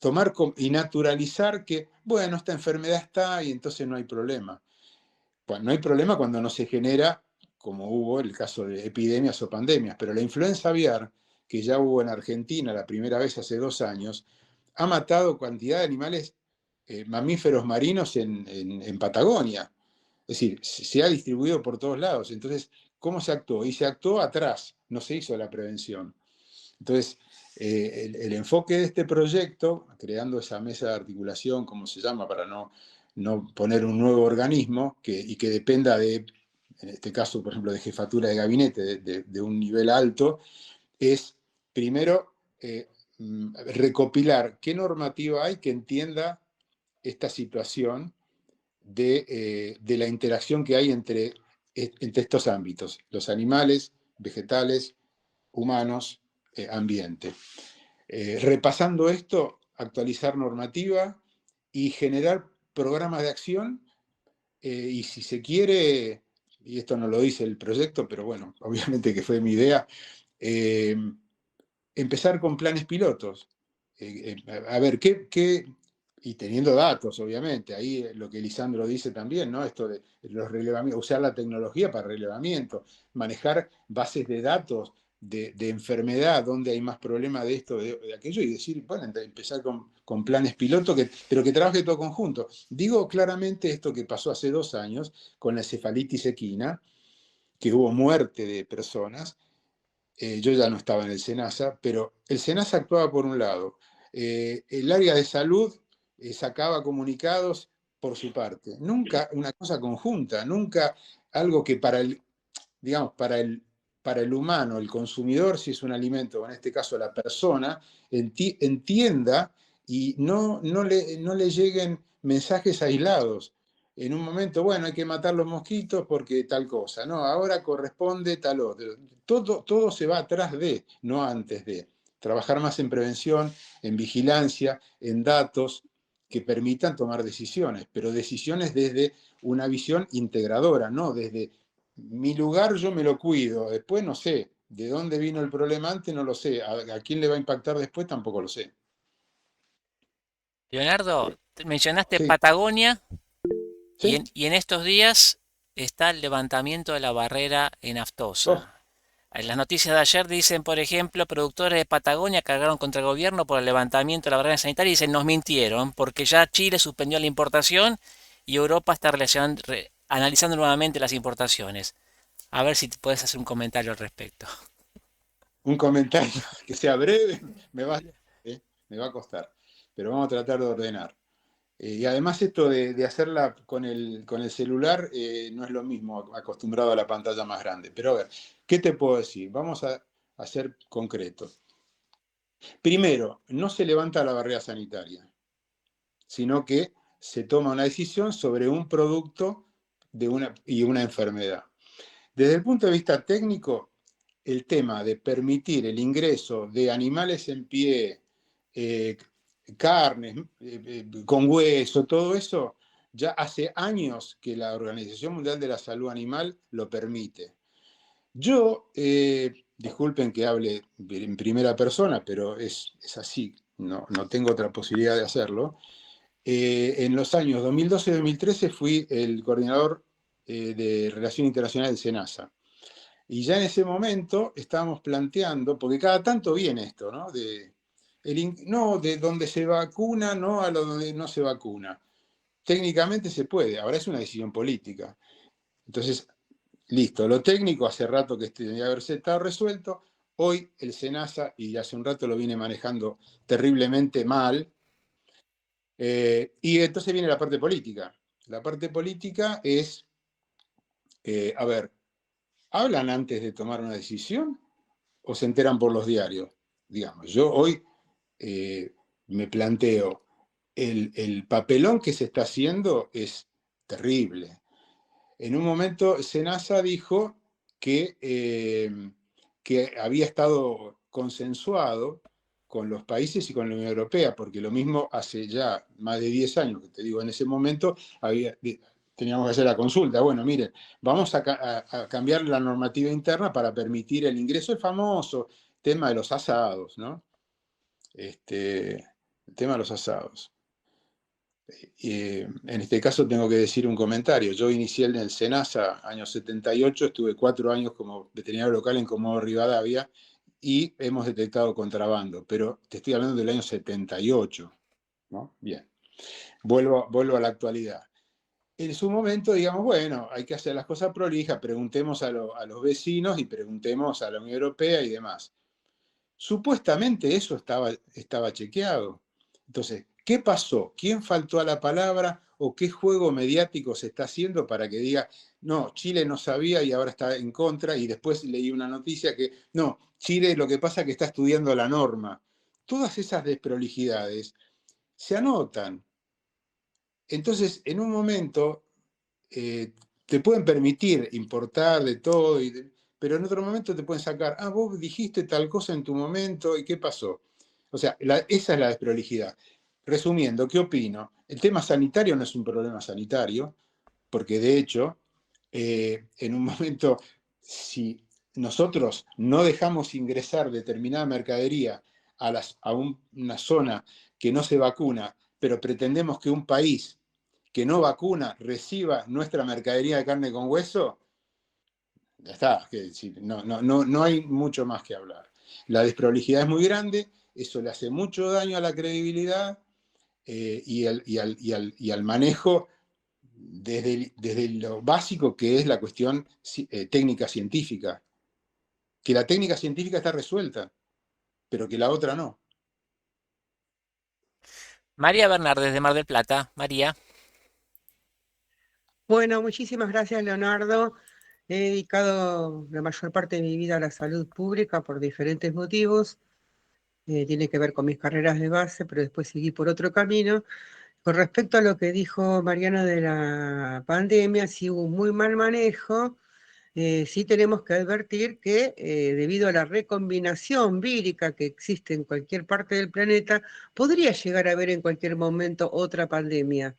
tomar y naturalizar que, bueno, esta enfermedad está y entonces no hay problema. Bueno, no hay problema cuando no se genera, como hubo el caso de epidemias o pandemias, pero la influenza aviar, que ya hubo en Argentina la primera vez hace 2 años, ha matado cantidad de animales, mamíferos marinos en Patagonia. Es decir, se ha distribuido por todos lados. Entonces, ¿cómo se actuó? Y se actuó atrás, no se hizo la prevención. Entonces, el enfoque de este proyecto, creando esa mesa de articulación, como se llama, para no poner un nuevo organismo y que dependa de, en este caso, por ejemplo, de jefatura de gabinete, de un nivel alto, es primero recopilar qué normativa hay que entienda esta situación de la interacción que hay entre estos ámbitos, los animales, vegetales, humanos, ambiente. Repasando esto, actualizar normativa y generar programas de acción, y si se quiere, y esto no lo dice el proyecto, pero bueno, obviamente que fue mi idea, empezar con planes pilotos. A ver, y teniendo datos, obviamente, ahí lo que Lisandro dice también, ¿no? Esto de los relevamientos, usar la tecnología para relevamiento, manejar bases de datos de enfermedad, donde hay más problemas de esto, de aquello, y decir, bueno, empezar con planes pilotos, pero que trabaje todo conjunto. Digo claramente esto que pasó hace 2 años con la encefalitis equina, que hubo muerte de personas. Yo ya no estaba en el SENASA, pero el SENASA actuaba por un lado. El área de salud sacaba comunicados por su parte. Nunca una cosa conjunta, nunca algo que digamos, para el humano, el consumidor, si es un alimento, en este caso la persona, entienda y no le lleguen mensajes aislados. En un momento, bueno, hay que matar los mosquitos porque tal cosa, no, ahora corresponde tal otro. Todo se va atrás de, no antes de. Trabajar más en prevención, en vigilancia, en datos que permitan tomar decisiones, pero decisiones desde una visión integradora, no desde mi lugar yo me lo cuido, después no sé, de dónde vino el problema antes no lo sé, a quién le va a impactar después tampoco lo sé. Leonardo, mencionaste Sí, Patagonia sí. y en estos días está el levantamiento de la barrera en Oh, Aftosa. En las noticias de ayer dicen, por ejemplo, productores de Patagonia cargaron contra el gobierno por el levantamiento de la barrera sanitaria y dicen, nos mintieron, porque ya Chile suspendió la importación y Europa está analizando nuevamente las importaciones. A ver si te puedes hacer un comentario al respecto. un comentario que sea breve me va a costar, pero vamos a tratar de ordenar. Y además esto de hacerla con el celular no es lo mismo acostumbrado a la pantalla más grande. Pero a ver, ¿qué te puedo decir? Vamos a ser concretos. Primero, no se levanta la barrera sanitaria, sino que se toma una decisión sobre un producto y una enfermedad. Desde el punto de vista técnico, el tema de permitir el ingreso de animales en pie, carnes con hueso, todo eso, ya hace años que la Organización Mundial de la Salud Animal lo permite. Yo, disculpen que hable en primera persona, pero es así, no tengo otra posibilidad de hacerlo. En los años 2012 y 2013 fui el coordinador de Relación Internacional del SENASA. Y ya en ese momento estábamos planteando, porque cada tanto viene esto, ¿no? No, de donde se vacuna, no a lo donde no se vacuna. Técnicamente se puede, ahora es una decisión política. Entonces, listo, lo técnico hace rato que tendría que haberse estado resuelto. Hoy el SENASA, y hace un rato lo viene manejando terriblemente mal, y entonces viene la parte política. La parte política es, a ver, ¿hablan antes de tomar una decisión o se enteran por los diarios? Digamos, yo hoy me planteo, el papelón que se está haciendo es terrible. En un momento SENASA dijo que había estado consensuado con los países y con la Unión Europea, porque lo mismo hace ya más de 10 años, que te digo, en ese momento teníamos que hacer la consulta. Bueno, miren, vamos a cambiar la normativa interna para permitir el ingreso, el famoso tema de los asados, ¿no? El tema de los asados. En este caso tengo que decir un comentario. Yo inicié en el SENASA año 78, estuve 4 años como veterinario local en Comodoro Rivadavia y hemos detectado contrabando, pero te estoy hablando del año 78, ¿no? Bien, vuelvo a la actualidad. En su momento, digamos, bueno, hay que hacer las cosas prolijas, preguntemos a los vecinos y preguntemos a la Unión Europea y demás. Supuestamente eso estaba chequeado. Entonces, ¿qué pasó? ¿Quién faltó a la palabra o qué juego mediático se está haciendo para que diga, no, Chile no sabía y ahora está en contra? Y después leí una noticia que, no, Chile lo que pasa es que está estudiando la norma. Todas esas desprolijidades se anotan. Entonces, en un momento, te pueden permitir importar de todo, pero en otro momento te pueden sacar, vos dijiste tal cosa en tu momento, ¿y qué pasó? O sea, esa es la desprolijidad. Resumiendo, ¿qué opino? El tema sanitario no es un problema sanitario, porque de hecho, en un momento, si nosotros no dejamos ingresar determinada mercadería a una zona que no se vacuna, pero pretendemos que un país que no vacuna reciba nuestra mercadería de carne con hueso, ya está, no hay mucho más que hablar. La desprolijidad es muy grande, eso le hace mucho daño a la credibilidad y al manejo desde lo básico que es la cuestión técnica científica. Que la técnica científica está resuelta, pero que la otra no. María Bernard desde Mar del Plata. María. Bueno, muchísimas gracias, Leonardo. He dedicado la mayor parte de mi vida a la salud pública por diferentes motivos. Tiene que ver con mis carreras de base, pero después seguí por otro camino. Con respecto a lo que dijo Mariano de la pandemia, si hubo un muy mal manejo, sí tenemos que advertir que debido a la recombinación vírica que existe en cualquier parte del planeta, podría llegar a haber en cualquier momento otra pandemia.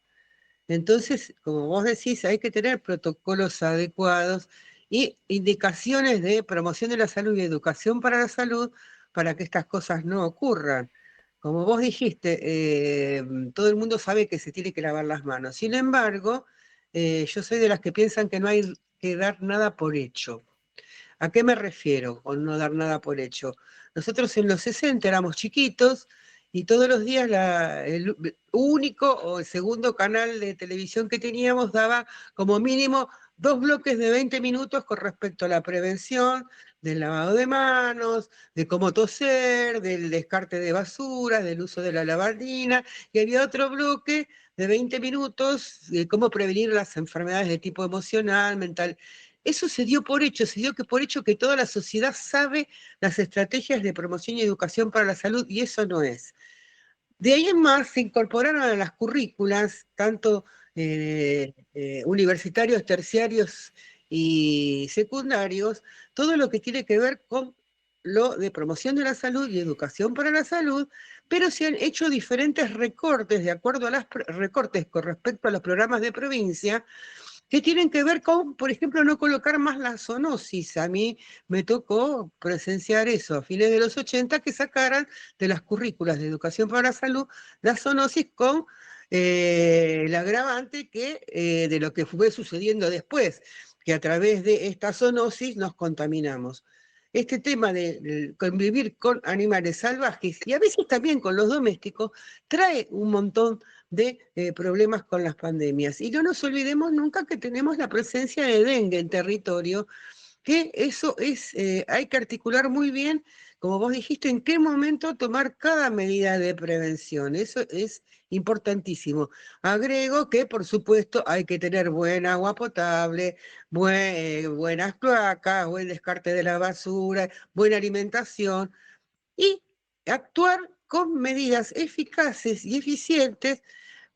Entonces, como vos decís, hay que tener protocolos adecuados y indicaciones de promoción de la salud y educación para la salud para que estas cosas no ocurran. Como vos dijiste, todo el mundo sabe que se tiene que lavar las manos. Sin embargo, yo soy de las que piensan que no hay que dar nada por hecho. ¿A qué me refiero con no dar nada por hecho? Nosotros en los 60 éramos chiquitos y todos los días el único o el segundo canal de televisión que teníamos daba como mínimo 2 bloques de 20 minutos con respecto a la prevención del lavado de manos, de cómo toser, del descarte de basura, del uso de la lavandina, y había otro bloque de 20 minutos de cómo prevenir las enfermedades de tipo emocional, mental. Eso se dio por hecho, que toda la sociedad sabe las estrategias de promoción y educación para la salud, y eso no es. De ahí en más se incorporaron a las currículas, tanto universitarios, terciarios y secundarios, todo lo que tiene que ver con lo de promoción de la salud y educación para la salud, pero se han hecho diferentes recortes de acuerdo a los recortes con respecto a los programas de provincia, que tienen que ver con, por ejemplo, no colocar más la zoonosis. A mí me tocó presenciar eso a fines de los 80, que sacaran de las currículas de educación para la salud la zoonosis con el agravante que, de lo que fue sucediendo después, que a través de esta zoonosis nos contaminamos. Este tema de convivir con animales salvajes y a veces también con los domésticos trae un montón de problemas con las pandemias. Y no nos olvidemos nunca que tenemos la presencia de dengue en territorio, que eso es, hay que articular muy bien, como vos dijiste, en qué momento tomar cada medida de prevención. Eso es importantísimo. Agrego que, por supuesto, hay que tener buena agua potable, buenas cloacas, buen descarte de la basura, buena alimentación y actuar con medidas eficaces y eficientes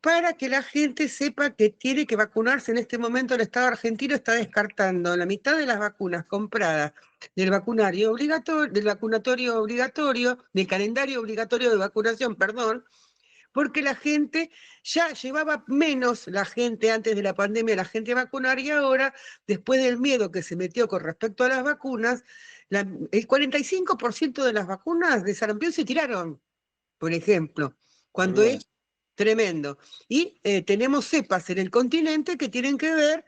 para que la gente sepa que tiene que vacunarse. En este momento el Estado argentino está descartando la mitad de las vacunas compradas del vacunatorio obligatorio, del calendario obligatorio de vacunación, perdón, porque la gente ya llevaba menos, la gente antes de la pandemia, la gente a vacunar, y ahora, después del miedo que se metió con respecto a las vacunas, el 45% de las vacunas de sarampión se tiraron, por ejemplo, cuando es tremendo. Y tenemos cepas en el continente que tienen que ver,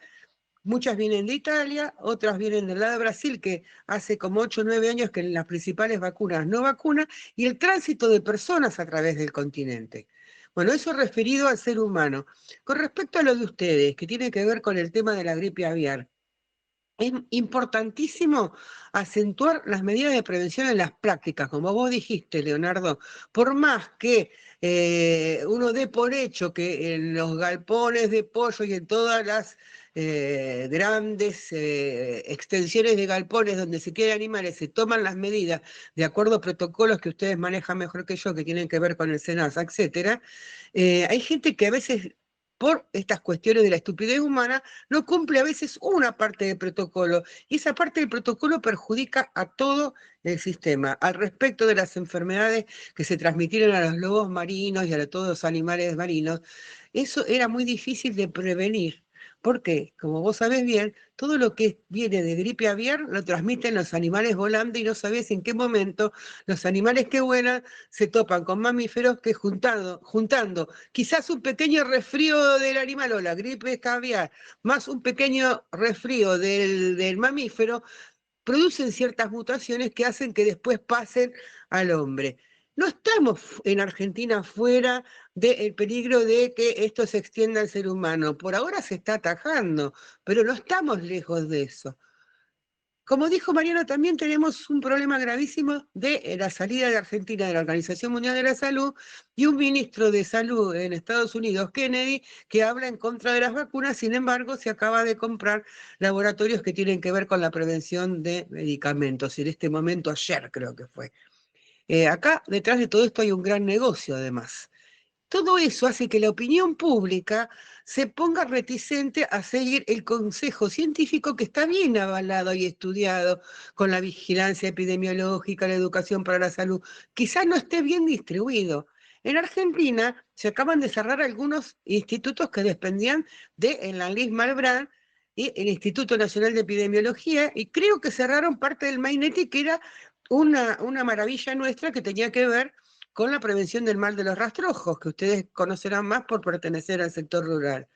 muchas vienen de Italia, otras vienen del lado de Brasil, que hace como 8 o 9 años que las principales vacunas no vacunan, y el tránsito de personas a través del continente. Bueno, eso referido al ser humano. Con respecto a lo de ustedes, que tiene que ver con el tema de la gripe aviar, es importantísimo acentuar las medidas de prevención en las prácticas, como vos dijiste, Leonardo. Por más que uno dé por hecho que en los galpones de pollo y en todas las grandes extensiones de galpones donde se quieren animales se toman las medidas de acuerdo a protocolos que ustedes manejan mejor que yo, que tienen que ver con el SENASA, etcétera, hay gente que a veces, por estas cuestiones de la estupidez humana, no cumple a veces una parte del protocolo, y esa parte del protocolo perjudica a todo el sistema. Al respecto de las enfermedades que se transmitieron a los lobos marinos y a todos los animales marinos, eso era muy difícil de prevenir, porque, como vos sabés bien, todo lo que viene de gripe aviar lo transmiten los animales volando, y no sabés en qué momento los animales que vuelan se topan con mamíferos que juntando quizás un pequeño resfrío del animal o la gripe aviar, más un pequeño resfrío del mamífero, producen ciertas mutaciones que hacen que después pasen al hombre. No estamos en Argentina fuera del peligro de que esto se extienda al ser humano. Por ahora se está atajando, pero no estamos lejos de eso. Como dijo Mariano, también tenemos un problema gravísimo de la salida de Argentina de la Organización Mundial de la Salud, y un ministro de Salud en Estados Unidos, Kennedy, que habla en contra de las vacunas. Sin embargo, se acaba de comprar laboratorios que tienen que ver con la prevención de medicamentos. En este momento, ayer creo que fue. Acá, detrás de todo esto hay un gran negocio, además. Todo eso hace que la opinión pública se ponga reticente a seguir el consejo científico, que está bien avalado y estudiado con la vigilancia epidemiológica, la educación para la salud. Quizás no esté bien distribuido. En Argentina se acaban de cerrar algunos institutos que dependían de la Liz Malbrán y el Instituto Nacional de Epidemiología, y creo que cerraron parte del Maineti, que era una maravilla nuestra que tenía que ver con la prevención del mal de los rastrojos, que ustedes conocerán más por pertenecer al sector rural.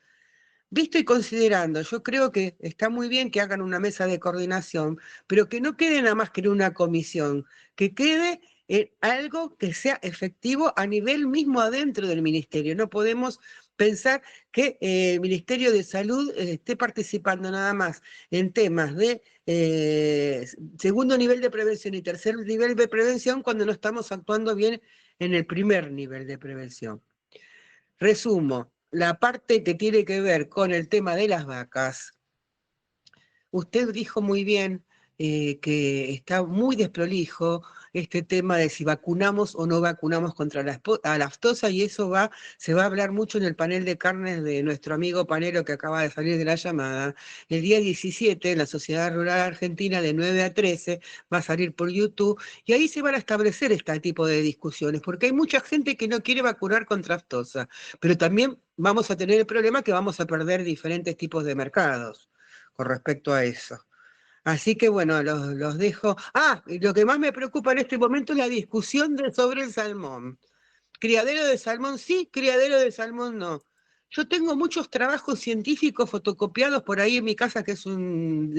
Visto y considerando, yo creo que está muy bien que hagan una mesa de coordinación, pero que no quede nada más que en una comisión, que quede en algo que sea efectivo a nivel mismo adentro del ministerio. No podemos pensar que el Ministerio de Salud esté participando nada más en temas de segundo nivel de prevención y tercer nivel de prevención, cuando no estamos actuando bien en el primer nivel de prevención. Resumo, la parte que tiene que ver con el tema de las vacas. Usted dijo muy bien que está muy desprolijo este tema de si vacunamos o no vacunamos contra la aftosa, y eso se va a hablar mucho en el panel de carnes de nuestro amigo panero que acaba de salir de la llamada. El día 17, en la Sociedad Rural Argentina, de 9 a 13, va a salir por YouTube, y ahí se van a establecer este tipo de discusiones, porque hay mucha gente que no quiere vacunar contra aftosa, pero también vamos a tener el problema que vamos a perder diferentes tipos de mercados con respecto a eso. Así que bueno, los dejo. Y lo que más me preocupa en este momento es la discusión sobre el salmón. Criadero de salmón sí, criadero de salmón no. Yo tengo muchos trabajos científicos fotocopiados por ahí en mi casa, que es un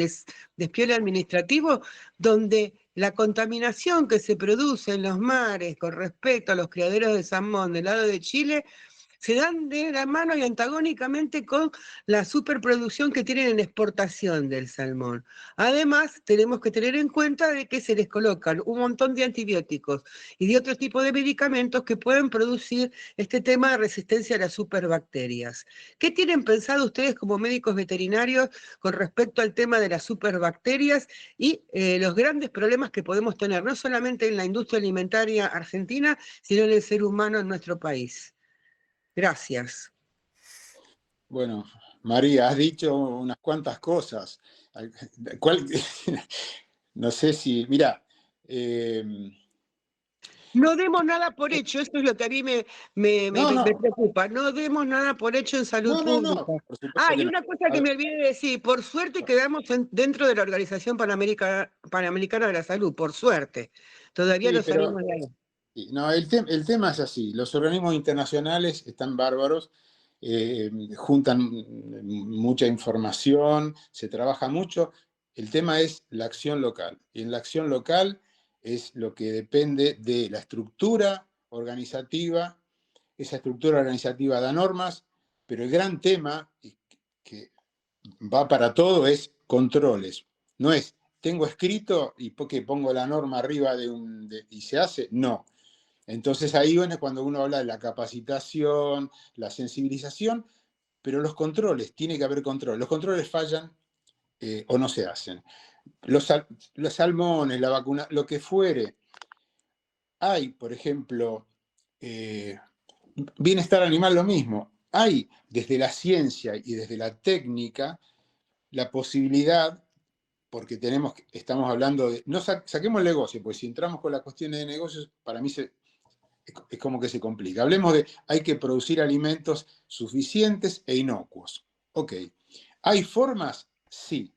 despiole administrativo, donde la contaminación que se produce en los mares con respecto a los criaderos de salmón del lado de Chile se dan de la mano y antagónicamente con la superproducción que tienen en exportación del salmón. Además, tenemos que tener en cuenta de que se les colocan un montón de antibióticos y de otro tipo de medicamentos que pueden producir este tema de resistencia a las superbacterias. ¿Qué tienen pensado ustedes como médicos veterinarios con respecto al tema de las superbacterias y los grandes problemas que podemos tener, no solamente en la industria alimentaria argentina, sino en el ser humano en nuestro país? Gracias. Bueno, María, has dicho unas cuantas cosas. No sé si, mira, no demos nada por hecho, eso es lo que a mí me no, preocupa. No demos nada por hecho en salud pública. por supuesto que Y no. una cosa que me olvidé de decir, por suerte quedamos dentro de la Organización Panamericana de la Salud, por suerte. Todavía Sí, no salimos de ahí. sí, no, el tema es así. Los organismos internacionales están bárbaros, juntan mucha información, se trabaja mucho. El tema es la acción local. Y en la acción local es lo que depende de la estructura organizativa. Esa estructura organizativa da normas, pero el gran tema que va para todo es controles. No es, tengo escrito y porque pongo la norma arriba y se hace, no. Entonces ahí viene cuando uno habla de la capacitación, la sensibilización, pero los controles, tiene que haber control. Los controles fallan o no se hacen. Los salmones, la vacuna, lo que fuere. Hay, por ejemplo, bienestar animal lo mismo. Hay desde la ciencia y desde la técnica la posibilidad, porque estamos hablando de, no saquemos el negocio, pues si entramos con las cuestiones de negocios, para mí es como que se complica. Hablemos de, hay que producir alimentos suficientes e inocuos. Ok. ¿Hay formas? Sí.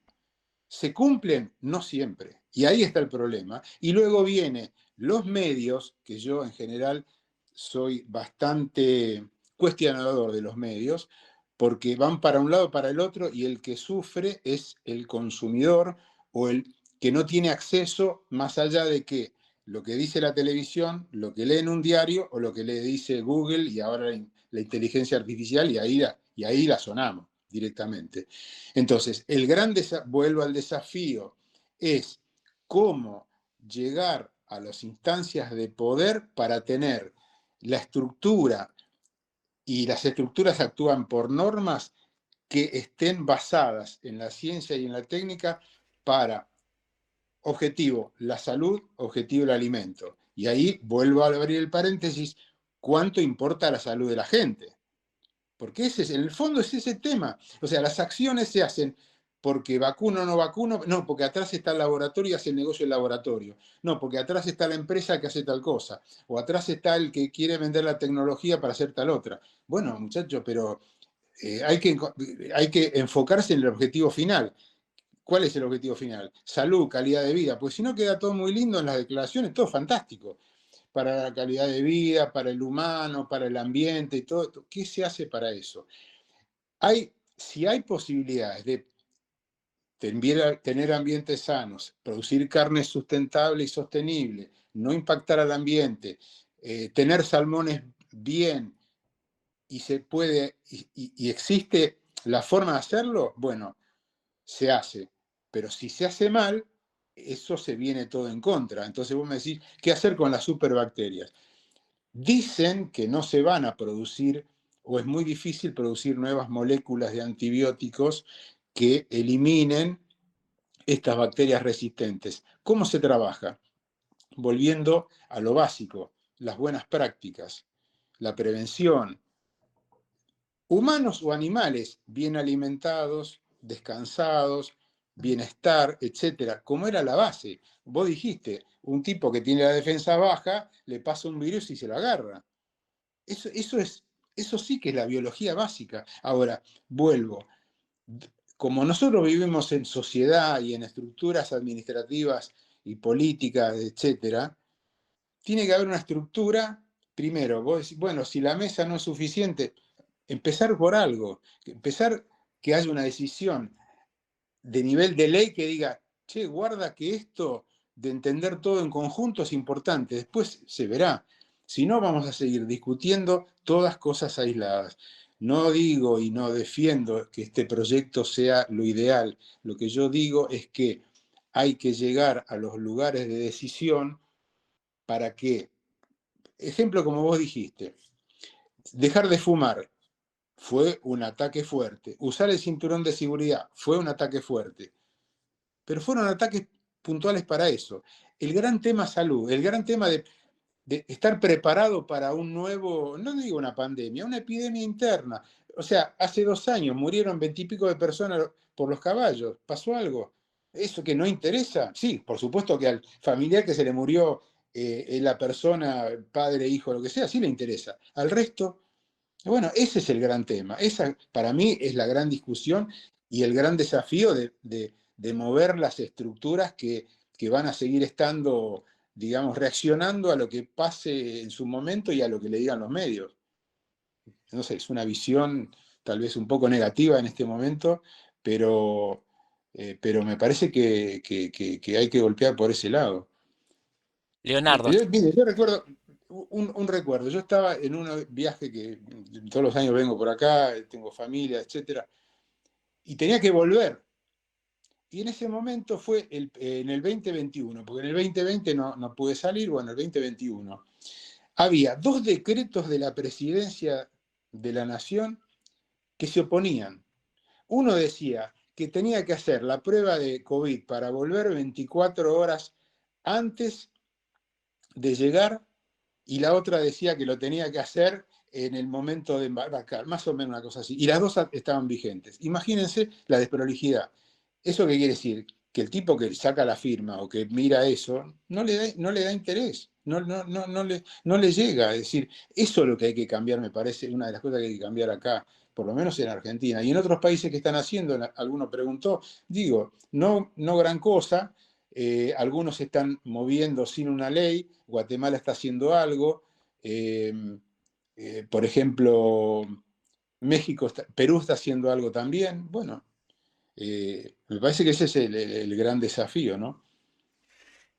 ¿Se cumplen? No siempre. Y ahí está el problema. Y luego viene los medios, que yo en general soy bastante cuestionador de los medios, porque van para un lado o para el otro y el que sufre es el consumidor o el que no tiene acceso más allá de que lo que dice la televisión, lo que lee en un diario o lo que le dice Google y ahora la inteligencia artificial y ahí la sonamos directamente. Entonces, vuelvo al desafío, es cómo llegar a las instancias de poder para tener la estructura, y las estructuras actúan por normas que estén basadas en la ciencia y en la técnica para objetivo la salud, objetivo el alimento. Y ahí vuelvo a abrir el paréntesis, ¿cuánto importa la salud de la gente? Porque en el fondo es ese tema. O sea, las acciones se hacen porque vacuno o no vacuno, no, porque atrás está el laboratorio y hace el negocio del laboratorio, no, porque atrás está la empresa que hace tal cosa, o atrás está el que quiere vender la tecnología para hacer tal otra. Bueno, muchachos, pero hay que enfocarse en el objetivo final. ¿Cuál es el objetivo final? Salud, calidad de vida. Pues si no queda todo muy lindo en las declaraciones, todo fantástico. Para la calidad de vida, para el humano, para el ambiente y todo. ¿Qué se hace para eso? Si hay posibilidades de tener ambientes sanos, producir carne sustentable y sostenible, no impactar al ambiente, tener salmones bien, y se puede, y existe la forma de hacerlo, bueno, se hace. Pero si se hace mal, eso se viene todo en contra. Entonces vos me decís, ¿qué hacer con las superbacterias? Dicen que no se van a producir, o es muy difícil producir nuevas moléculas de antibióticos que eliminen estas bacterias resistentes. ¿Cómo se trabaja? Volviendo a lo básico, las buenas prácticas, la prevención. Humanos o animales bien alimentados, descansados, bienestar, etcétera, como era la base. Vos dijiste, un tipo que tiene la defensa baja, le pasa un virus y se lo agarra. Eso sí que es la biología básica. Ahora, vuelvo. Como nosotros vivimos en sociedad y en estructuras administrativas y políticas, etcétera, tiene que haber una estructura. Primero, vos decís, bueno, si la mesa no es suficiente, empezar por algo, empezar que haya una decisión de nivel de ley que diga, che, guarda que esto de entender todo en conjunto es importante, después se verá. Si no, vamos a seguir discutiendo todas cosas aisladas. No digo y no defiendo que este proyecto sea lo ideal. Lo que yo digo es que hay que llegar a los lugares de decisión para que, ejemplo como vos dijiste, dejar de fumar fue un ataque fuerte. Usar el cinturón de seguridad fue un ataque fuerte. Pero fueron ataques puntuales para eso. El gran tema salud, el gran tema de estar preparado para un nuevo, no digo una pandemia, una epidemia interna. O sea, hace 2 años murieron 20 y pico de personas por los caballos. ¿Pasó algo? ¿Eso que no interesa? Sí, por supuesto que al familiar que se le murió la persona, padre, hijo, lo que sea, sí le interesa. Al resto, bueno, ese es el gran tema. Esa para mí es la gran discusión y el gran desafío de mover las estructuras que van a seguir estando, digamos, reaccionando a lo que pase en su momento y a lo que le digan los medios. No sé, es una visión tal vez un poco negativa en este momento, pero me parece que hay que golpear por ese lado. Leonardo, Mire, yo recuerdo un recuerdo. Yo estaba en un viaje que todos los años vengo por acá, tengo familia, etcétera, y tenía que volver. Y en ese momento fue en el 2021, porque en el 2020 no pude salir, bueno, el 2021. Había 2 decretos de la presidencia de la Nación que se oponían. Uno decía que tenía que hacer la prueba de COVID para volver 24 horas antes de llegar, y la otra decía que lo tenía que hacer en el momento de embarcar, más o menos una cosa así. Y las dos estaban vigentes. Imagínense la desprolijidad. ¿Eso qué quiere decir? Que el tipo que saca la firma o que mira eso no le da interés, no le llega. Es decir, eso es lo que hay que cambiar, me parece, una de las cosas que hay que cambiar acá, por lo menos en Argentina. Y en otros países que están haciendo, alguno preguntó, digo, no gran cosa. Algunos se están moviendo sin una ley, Guatemala está haciendo algo, por ejemplo, Perú está haciendo algo también. Bueno, me parece que ese es el gran desafío, ¿no?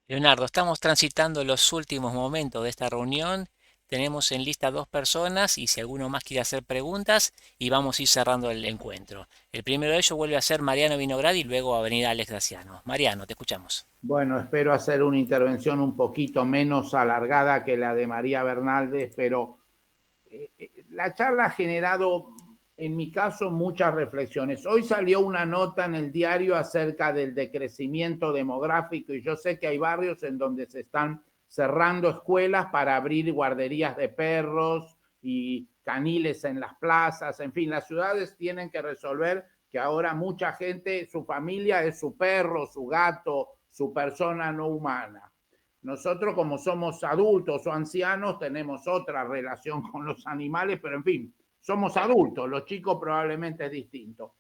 Leonardo, estamos transitando los últimos momentos de esta reunión. Tenemos en lista 2 personas y si alguno más quiere hacer preguntas y vamos a ir cerrando el encuentro. El primero de ellos vuelve a ser Mariano Vinograd y luego va a venir Alex Graciano. Mariano, te escuchamos. Bueno, espero hacer una intervención un poquito menos alargada que la de María Bernaldez, pero la charla ha generado, en mi caso, muchas reflexiones. Hoy salió una nota en el diario acerca del decrecimiento demográfico y yo sé que hay barrios en donde se están cerrando escuelas para abrir guarderías de perros y caniles en las plazas. En fin, las ciudades tienen que resolver que ahora mucha gente, su familia es su perro, su gato, su persona no humana. Nosotros, como somos adultos o ancianos, tenemos otra relación con los animales, pero en fin, somos adultos, los chicos probablemente es distinto.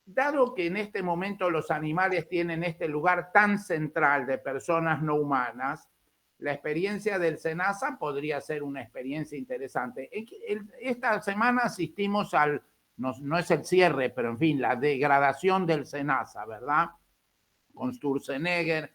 Dado que en este momento los animales tienen este lugar tan central de personas no humanas, la experiencia del SENASA podría ser una experiencia interesante. Esta semana asistimos no es el cierre, pero en fin, la degradación del SENASA, ¿verdad? Con Sturzenegger.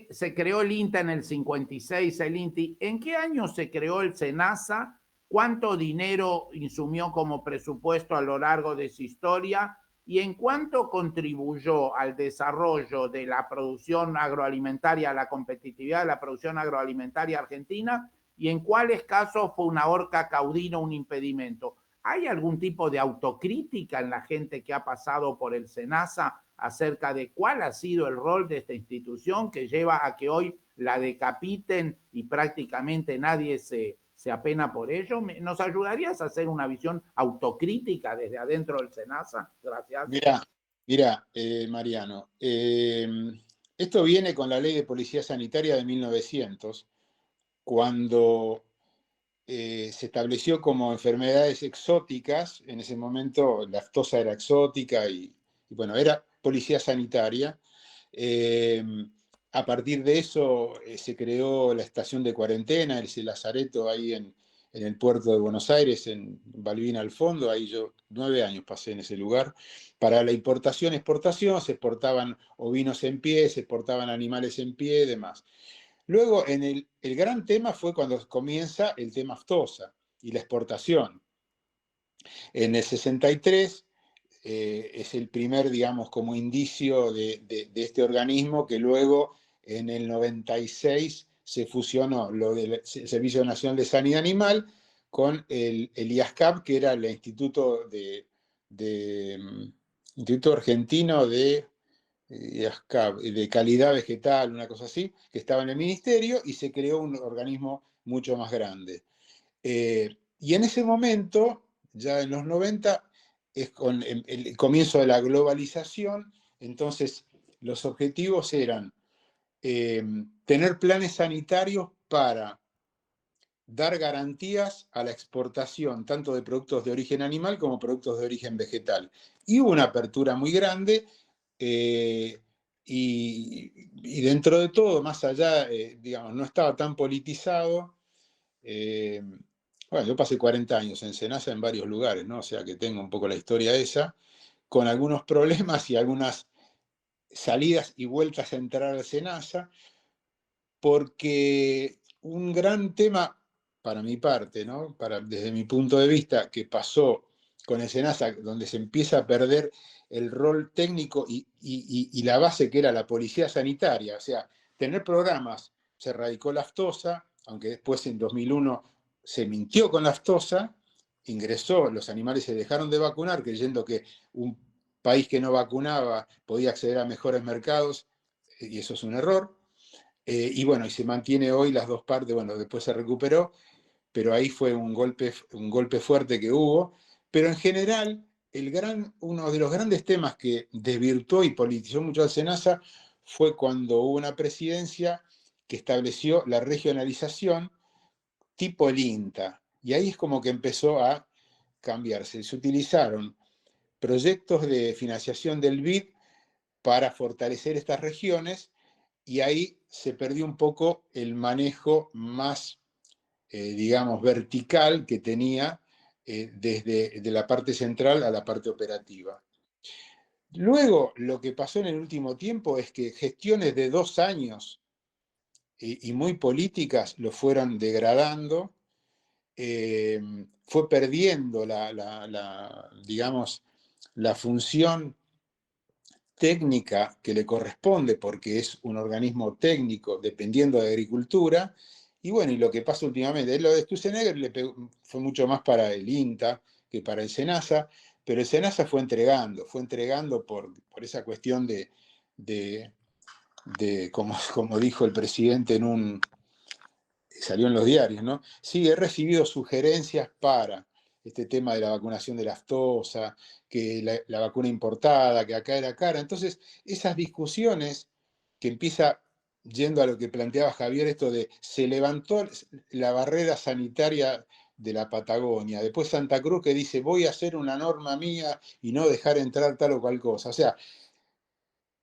Se creó el INTA en el 56, el INTI. ¿En qué año se creó el SENASA? ¿Cuánto dinero insumió como presupuesto a lo largo de su historia? ¿Y en cuánto contribuyó al desarrollo de la producción agroalimentaria, a la competitividad de la producción agroalimentaria argentina? ¿Y en cuáles casos fue una horca caudina un impedimento? ¿Hay algún tipo de autocrítica en la gente que ha pasado por el SENASA acerca de cuál ha sido el rol de esta institución que lleva a que hoy la decapiten y prácticamente nadie se apena por ello. ¿Nos ayudarías a hacer una visión autocrítica desde adentro del SENASA? Gracias. Mira, Mariano, esto viene con la Ley de Policía Sanitaria de 1900, cuando se estableció como enfermedades exóticas. En ese momento la aftosa era exótica y bueno, era policía sanitaria. A partir de eso se creó la estación de cuarentena, ese lazareto ahí en el puerto de Buenos Aires, en Balbina al fondo. Ahí yo 9 años pasé en ese lugar. Para la importación, exportación, se exportaban ovinos en pie, se exportaban animales en pie y demás. Luego, el gran tema fue cuando comienza el tema aftosa y la exportación. En el 63 es el primer, digamos, como indicio de este organismo, que luego en el 96 se fusionó lo del Servicio Nacional de Sanidad Animal con el IASCAP, que era el Instituto Argentino de Calidad Vegetal, una cosa así, que estaba en el ministerio, y se creó un organismo mucho más grande. Y en ese momento, ya en los 90, es con el comienzo de la globalización. Entonces los objetivos eran tener planes sanitarios para dar garantías a la exportación tanto de productos de origen animal como productos de origen vegetal. Y hubo una apertura muy grande. Y dentro de todo, más allá, digamos, no estaba tan politizado. Bueno, yo pasé 40 años en SENASA en varios lugares, ¿no? O sea que tengo un poco la historia esa, con algunos problemas y algunas salidas y vueltas a entrar al SENASA, porque un gran tema para mi parte, ¿no? Desde mi punto de vista, que pasó con el SENASA, donde se empieza a perder el rol técnico y la base que era la policía sanitaria. O sea, tener programas, se erradicó la aftosa, aunque después en 2001 se mintió con la aftosa, ingresó, los animales se dejaron de vacunar, creyendo que un país que no vacunaba podía acceder a mejores mercados, y eso es un error. Y bueno, y se mantiene hoy las dos partes. Bueno, después se recuperó, pero ahí fue un golpe fuerte que hubo. Pero en general, uno de los grandes temas que desvirtuó y politizó mucho al SENASA fue cuando hubo una presidencia que estableció la regionalización tipo el INTA. Y ahí es como que empezó a cambiarse. Se utilizaron proyectos de financiación del BID para fortalecer estas regiones, y ahí se perdió un poco el manejo más, digamos, vertical que tenía desde la parte central a la parte operativa. Luego, lo que pasó en el último tiempo es que gestiones de 2 años y muy políticas lo fueron degradando, fue perdiendo digamos, la función técnica que le corresponde, porque es un organismo técnico dependiendo de agricultura. Y bueno, y lo que pasa últimamente, lo de Sturzenegger fue mucho más para el INTA que para el SENASA, pero el SENASA fue entregando por esa cuestión de como dijo el presidente salió en los diarios, ¿no? Sí, he recibido sugerencias para este tema de la vacunación de la aftosa, que la vacuna importada, que acá era cara. Entonces, esas discusiones que empieza yendo a lo que planteaba Javier, esto de se levantó la barrera sanitaria de la Patagonia, después Santa Cruz que dice voy a hacer una norma mía y no dejar entrar tal o cual cosa. O sea,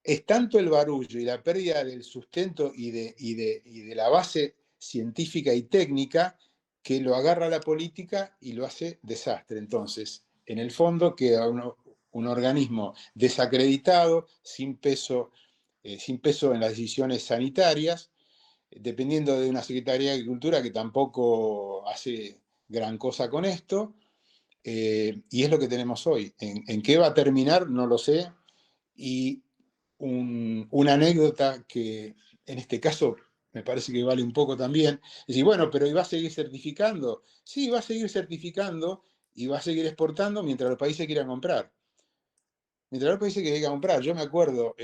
es tanto el barullo y la pérdida del sustento y de la base científica y técnica, que lo agarra la política y lo hace desastre. Entonces, en el fondo queda un organismo desacreditado, sin peso en las decisiones sanitarias, dependiendo de una Secretaría de Agricultura que tampoco hace gran cosa con esto, y es lo que tenemos hoy. ¿En qué va a terminar? No lo sé. Y una anécdota que en este caso me parece que vale un poco también. Es decir, bueno, pero ¿y va a seguir certificando? Sí, va a seguir certificando y va a seguir exportando mientras los países quieran comprar. Mientras los países que hay que comprar. Yo me acuerdo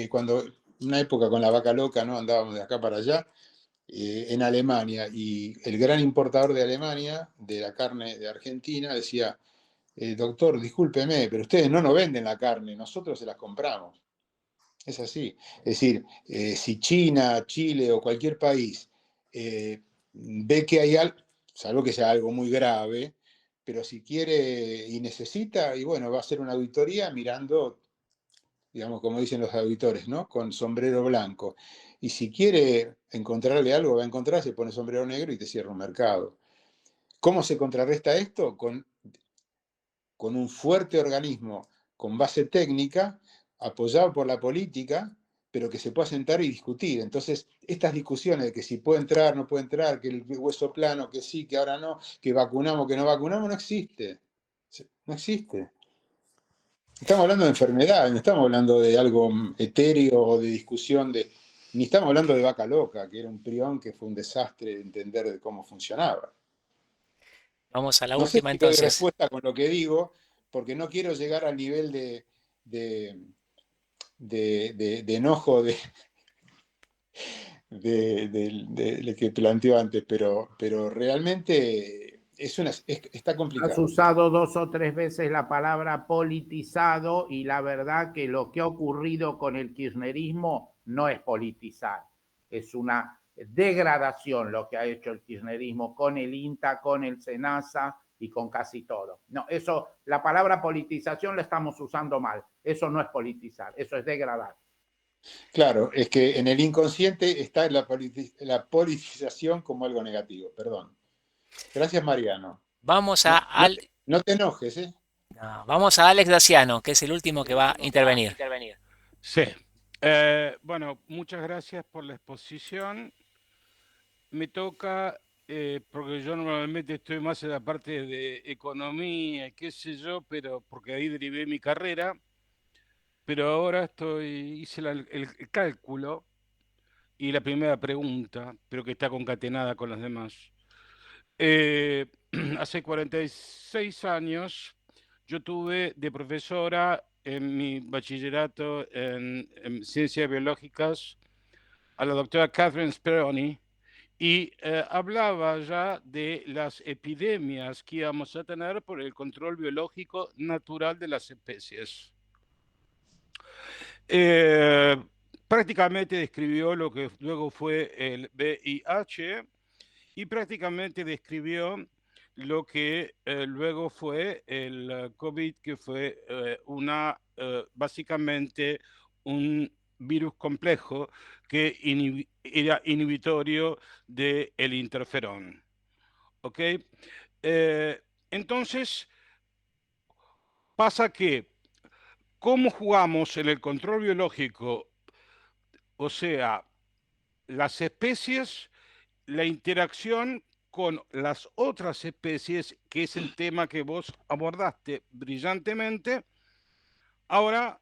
cuando una época con la vaca loca, ¿no? Andábamos de acá para allá, en Alemania, y el gran importador de Alemania, de la carne de Argentina, decía, doctor, discúlpeme, pero ustedes no nos venden la carne, nosotros se las compramos. Es así. Es decir, si China, Chile o cualquier país ve que hay algo, salvo que sea algo muy grave, pero si quiere y necesita, y bueno, va a hacer una auditoría mirando, digamos, como dicen los auditores, ¿no? Con sombrero blanco. Y si quiere encontrarle algo, va a encontrar, se pone sombrero negro y te cierra un mercado. ¿Cómo se contrarresta esto? Con un fuerte organismo con base técnica, apoyado por la política, pero que se pueda sentar y discutir. Entonces, estas discusiones de que si puede entrar, no puede entrar, que el hueso plano, que sí, que ahora no, que vacunamos, que no vacunamos, no existe. No existe. Estamos hablando de enfermedad, no estamos hablando de algo etéreo o de discusión ni estamos hablando de vaca loca, que era un prión que fue un desastre de entender de cómo funcionaba. Vamos a la No sé última si doy entonces. respuesta con lo que digo, porque no quiero llegar al nivel de, de enojo de que planteó antes, pero realmente está Has complicado. usado 2 o 3 veces la palabra politizado y la verdad que lo que ha ocurrido con el kirchnerismo no es politizar, es una degradación lo que ha hecho el kirchnerismo con el INTA, con el SENASA y con casi todo. No, eso, la palabra politización la estamos usando mal, eso no es politizar, eso es degradar. Claro, es que en el inconsciente está la politización como algo negativo, perdón. Gracias, Mariano. Vamos No, a, no te enojes, ¿eh? no, vamos a Alex Daciano, que es el último que va a intervenir. Sí. Bueno, muchas gracias por la exposición. Me toca, porque yo normalmente estoy más en la parte de economía, qué sé yo, pero porque ahí derivé mi carrera, pero ahora hice el cálculo y la primera pregunta, pero que está concatenada con las demás. Hace 46 años yo tuve de profesora en mi bachillerato en ciencias biológicas a la doctora Catherine Speroni y hablaba ya de las epidemias que íbamos a tener por el control biológico natural de las especies. Prácticamente describió lo que luego fue el VIH y prácticamente describió lo que luego fue el COVID, que fue básicamente un virus complejo que era inhibitorio del interferón. ¿Ok? Entonces, pasa que, ¿cómo jugamos en el control biológico? O sea, las especies, la interacción con las otras especies, que es el tema que vos abordaste brillantemente. Ahora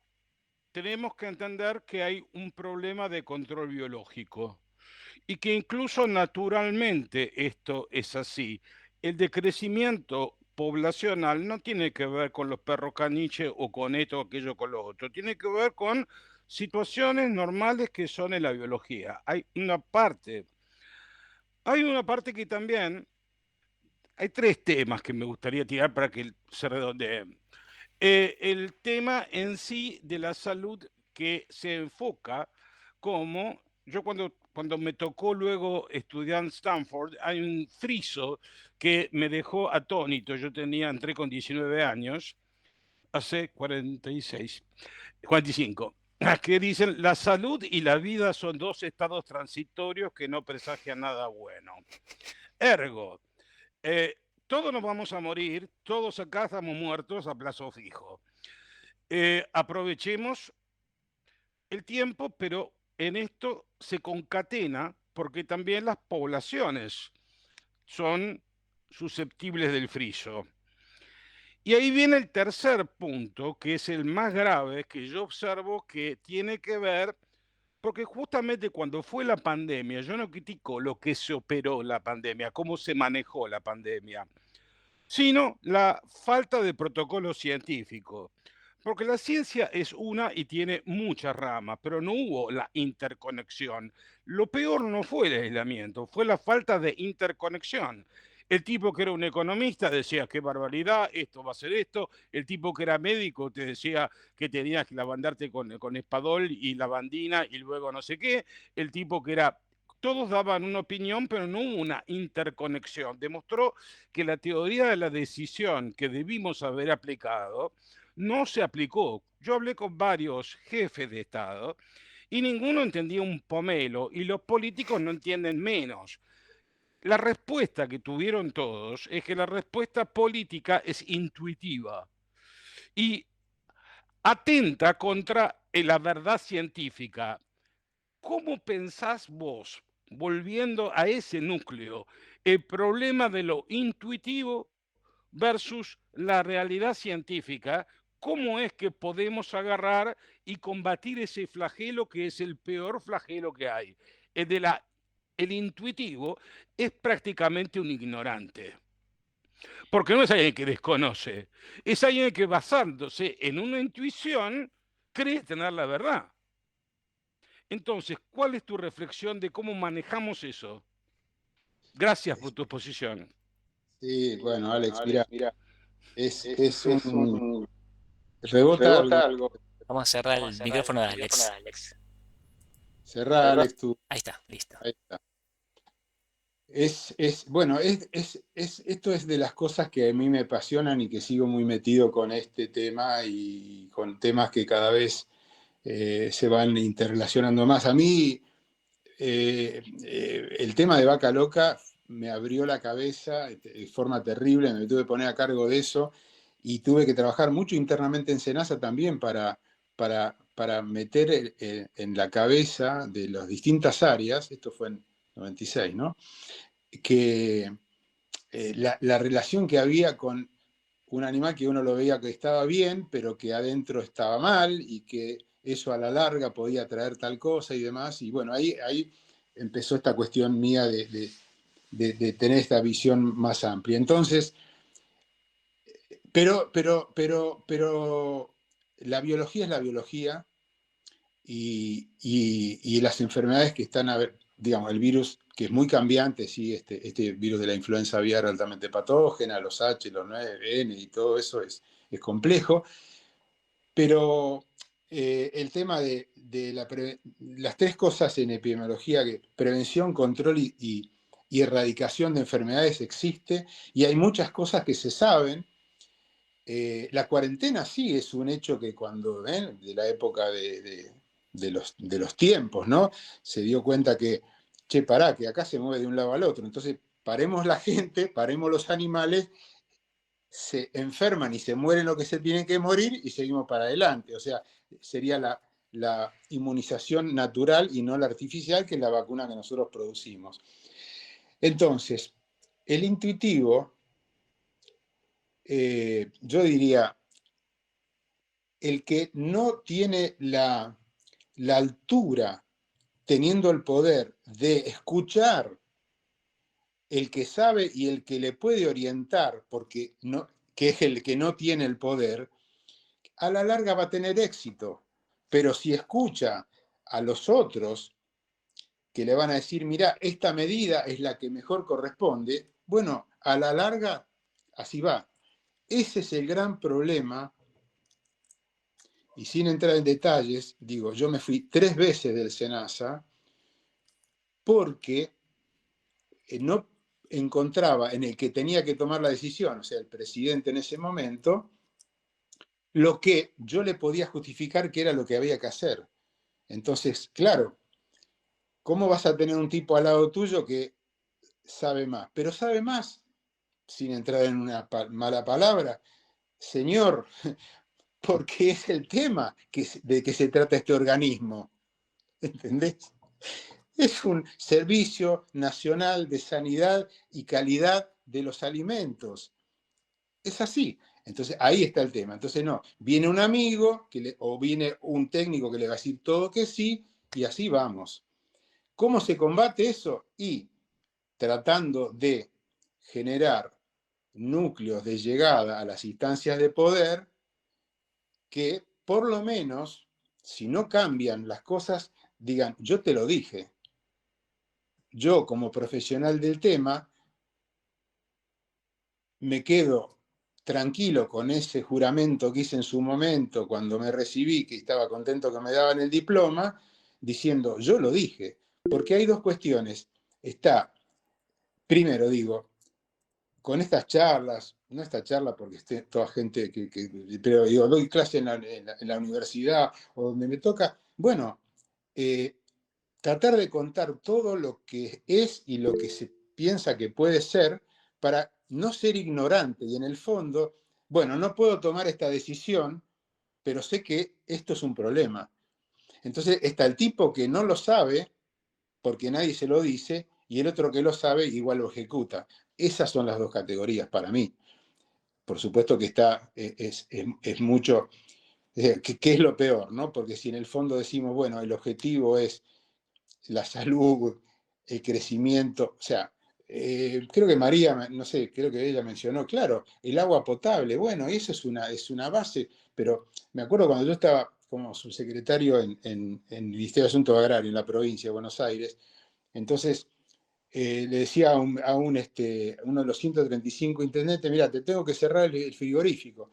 tenemos que entender que hay un problema de control biológico y que incluso naturalmente esto es así. El decrecimiento poblacional no tiene que ver con los perros caniches o con esto o aquello con lo otro, tiene que ver con situaciones normales que son en la biología. Hay una parte que también, hay 3 temas que me gustaría tirar para que se redondeen. El tema en sí de la salud que se enfoca como, yo cuando me tocó luego estudiar en Stanford, hay un friso que me dejó atónito. Yo entré con 19 años, hace 45, que dicen, la salud y la vida son 2 estados transitorios que no presagian nada bueno. Ergo, todos nos vamos a morir, todos acá estamos muertos a plazo fijo. Aprovechemos el tiempo, pero en esto se concatena porque también las poblaciones son susceptibles del friso. Y ahí viene el tercer punto, que es el más grave, que yo observo que tiene que ver, porque justamente cuando fue la pandemia, yo no critico lo que se operó la pandemia, cómo se manejó la pandemia, sino la falta de protocolo científico. Porque la ciencia es una y tiene muchas ramas, pero no hubo la interconexión. Lo peor no fue el aislamiento, fue la falta de interconexión. El tipo que era un economista decía, qué barbaridad, esto va a ser esto. El tipo que era médico te decía que tenías que lavandarte con espadol y lavandina y luego no sé qué. El tipo que era... Todos daban una opinión, pero no hubo una interconexión. Demostró que la teoría de la decisión que debimos haber aplicado no se aplicó. Yo hablé con varios jefes de Estado y ninguno entendía un pomelo y los políticos no entienden menos. La respuesta que tuvieron todos es que la respuesta política es intuitiva y atenta contra la verdad científica. ¿Cómo pensás vos, volviendo a ese núcleo, el problema de lo intuitivo versus la realidad científica? ¿Cómo es que podemos agarrar y combatir ese flagelo que es el peor flagelo que hay? El intuitivo es prácticamente un ignorante. Porque no es alguien que desconoce, es alguien que basándose en una intuición cree tener la verdad. Entonces, ¿cuál es tu reflexión de cómo manejamos eso? Gracias por tu exposición. Sí, bueno, Alex, mira, es un... Rebota algo. Vamos a cerrar el micrófono de Alex. Cerrá, Alex, tú. Ahí está, listo. Ahí está. Bueno, esto es de las cosas que a mí me apasionan y que sigo muy metido con este tema y con temas que cada vez se van interrelacionando más. A mí el tema de Vaca Loca me abrió la cabeza de forma terrible, me tuve que poner a cargo de eso y tuve que trabajar mucho internamente en SENASA también para meter en la cabeza de las distintas áreas, esto fue en 96, ¿no? Que la relación que había con un animal que uno lo veía que estaba bien, pero que adentro estaba mal y que eso a la larga podía traer tal cosa y demás. Y bueno, ahí empezó esta cuestión mía de tener esta visión más amplia. Entonces, pero la biología es la biología y las enfermedades que están, digamos, el virus que es muy cambiante, sí, este virus de la influenza aviar altamente patógena, los H, los 9N y todo eso es complejo, pero el tema de las tres cosas en epidemiología, que prevención, control y erradicación de enfermedades existe, y hay muchas cosas que se saben. La cuarentena sí es un hecho que cuando, de la época de los tiempos, ¿no? Se dio cuenta que, che, pará, que acá se mueve de un lado al otro. Entonces, paremos la gente, paremos los animales, se enferman y se mueren lo que se tienen que morir y seguimos para adelante. O sea, sería la inmunización natural y no la artificial, que es la vacuna que nosotros producimos. Entonces, el intuitivo, yo diría, el que no tiene la altura, teniendo el poder de escuchar el que sabe y el que le puede orientar, porque no, que es el que no tiene el poder, a la larga va a tener éxito. Pero si escucha a los otros que le van a decir, mira, esta medida es la que mejor corresponde, bueno, a la larga así va. Ese es el gran problema. Y sin entrar en detalles, digo, yo me fui 3 veces del SENASA porque no encontraba en el que tenía que tomar la decisión, o sea, el presidente en ese momento, lo que yo le podía justificar que era lo que había que hacer. Entonces, claro, ¿cómo vas a tener un tipo al lado tuyo que sabe más? Pero sabe más, sin entrar en una mala palabra, señor, porque es el tema de que se trata este organismo. ¿Entendés? Es un servicio nacional de sanidad y calidad de los alimentos. Es así. Entonces, ahí está el tema. Entonces, no, viene un amigo o viene un técnico que le va a decir todo que sí, y así vamos. ¿Cómo se combate eso? Y tratando de generar núcleos de llegada a las instancias de poder que por lo menos, si no cambian las cosas, digan, yo te lo dije. Yo, como profesional del tema, me quedo tranquilo con ese juramento que hice en su momento cuando me recibí, que estaba contento que me daban el diploma, diciendo, yo lo dije. Porque hay dos cuestiones. Está, primero digo, con estas charlas, no esta charla porque esté toda gente pero digo, doy clase en la universidad o donde me toca, bueno, tratar de contar todo lo que es y lo que se piensa que puede ser para no ser ignorante y en el fondo, bueno, no puedo tomar esta decisión, pero sé que esto es un problema. Entonces está el tipo que no lo sabe porque nadie se lo dice y el otro que lo sabe igual lo ejecuta. Esas son las dos categorías para mí. Por supuesto que está, es mucho, ¿qué es lo peor? ¿No? Porque si en el fondo decimos, bueno, el objetivo es la salud, el crecimiento, o sea, creo que María, no sé, creo que ella mencionó, claro, el agua potable, bueno, y eso es una base, pero me acuerdo cuando yo estaba como subsecretario en el Ministerio de Asuntos Agrarios en la provincia de Buenos Aires, entonces le decía uno de los 135 intendentes, mira, te tengo que cerrar el frigorífico.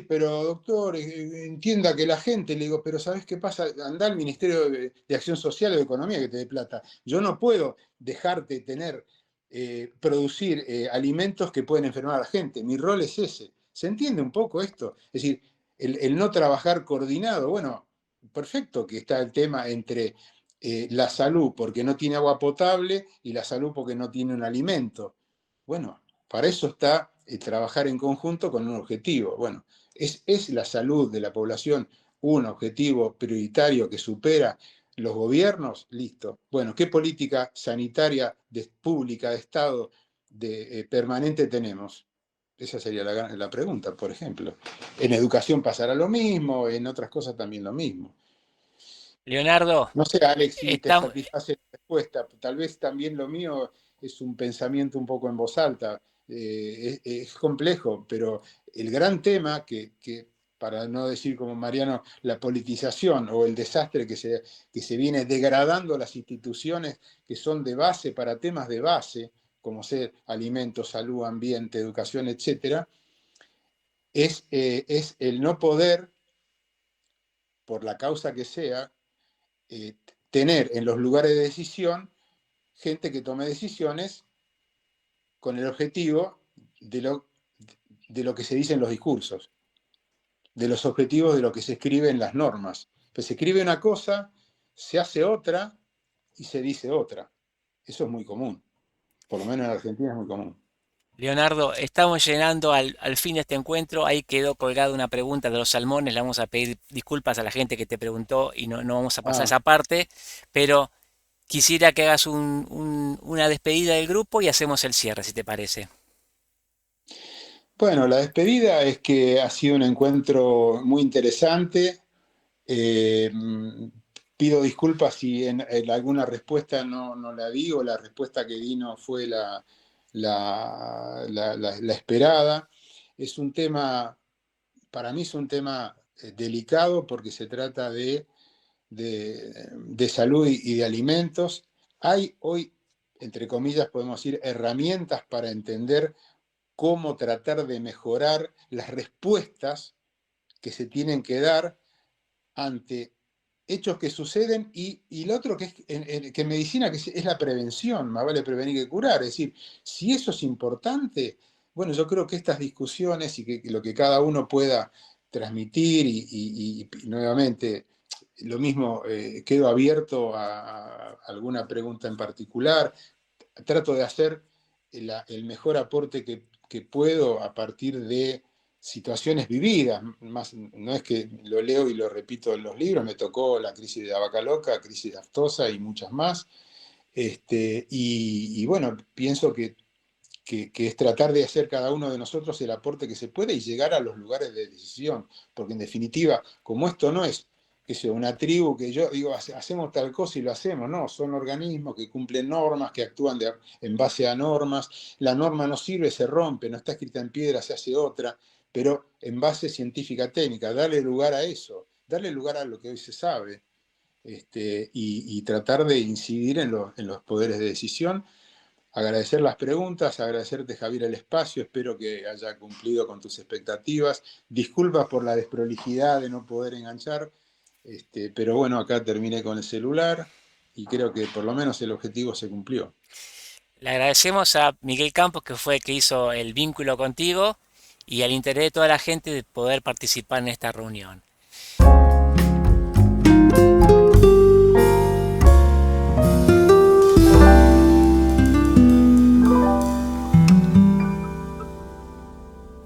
Pero doctor, entienda que la gente, le digo, pero ¿sabes qué pasa? Anda al Ministerio de Acción Social o de Economía que te dé plata. Yo no puedo dejarte producir alimentos que pueden enfermar a la gente. Mi rol es ese. ¿Se entiende un poco esto? Es decir, el no trabajar coordinado. Bueno, perfecto que está el tema entre la salud porque no tiene agua potable y la salud porque no tiene un alimento. Bueno, para eso está trabajar en conjunto con un objetivo. Bueno, es la salud de la población un objetivo prioritario que supera los gobiernos, listo. Bueno, ¿qué política sanitaria pública de Estado permanente tenemos? Esa sería la pregunta, por ejemplo. En educación pasará lo mismo, en otras cosas también lo mismo. Leonardo, No sé, Alex, si te estamos, satisface la respuesta. Tal vez también lo mío es un pensamiento un poco en voz alta. Es complejo, pero el gran tema para no decir como Mariano, la politización o el desastre que se viene degradando las instituciones que son de base para temas de base, como ser alimentos, salud, ambiente, educación, etcétera, es el no poder, por la causa que sea, eh, tener en los lugares de decisión gente que tome decisiones con el objetivo de lo que se dice en los discursos, de los objetivos de lo que se escribe en las normas. Pues se escribe una cosa, se hace otra y se dice otra. Eso es muy común. Por lo menos en Argentina es muy común. Leonardo, estamos llegando al fin de este encuentro. Ahí quedó colgada una pregunta de los salmones. Le vamos a pedir disculpas a la gente que te preguntó y no vamos a pasar esa parte, pero quisiera que hagas una despedida del grupo y hacemos el cierre, si te parece. Bueno, la despedida es que ha sido un encuentro muy interesante. Eh, Pido disculpas si en alguna respuesta no la di o la respuesta que di no fue la esperada. Es un tema, para mí es un tema delicado porque se trata de salud y de alimentos. Hay hoy, entre comillas, podemos decir, herramientas para entender cómo tratar de mejorar las respuestas que se tienen que dar ante hechos que suceden y lo otro que es que en medicina que es la prevención, más vale prevenir que curar. Es decir, si eso es importante, bueno, yo creo que estas discusiones y que lo que cada uno pueda transmitir y nuevamente lo mismo, quedo abierto a alguna pregunta en particular, trato de hacer el mejor aporte que puedo a partir de situaciones vividas, más, no es que lo leo y lo repito en los libros, me tocó la crisis de la vaca loca, crisis de aftosa y muchas más, y bueno, pienso que es tratar de hacer cada uno de nosotros el aporte que se puede y llegar a los lugares de decisión, porque en definitiva, como esto no es qué sé yo, una tribu que yo digo, hacemos tal cosa y lo hacemos. No, son organismos que cumplen normas, que actúan en base a normas. La norma no sirve, se rompe, no está escrita en piedra, se hace otra, pero en base científica técnica, darle lugar a eso, darle lugar a lo que hoy se sabe, y tratar de incidir en los poderes de decisión. Agradecer las preguntas, agradecerte, Javier, el espacio, espero que haya cumplido con tus expectativas. Disculpas por la desprolijidad de no poder enganchar, pero bueno, acá terminé con el celular y creo que por lo menos el objetivo se cumplió. Le agradecemos a Miguel Campos, que fue el que hizo el vínculo contigo, y al interés de toda la gente de poder participar en esta reunión.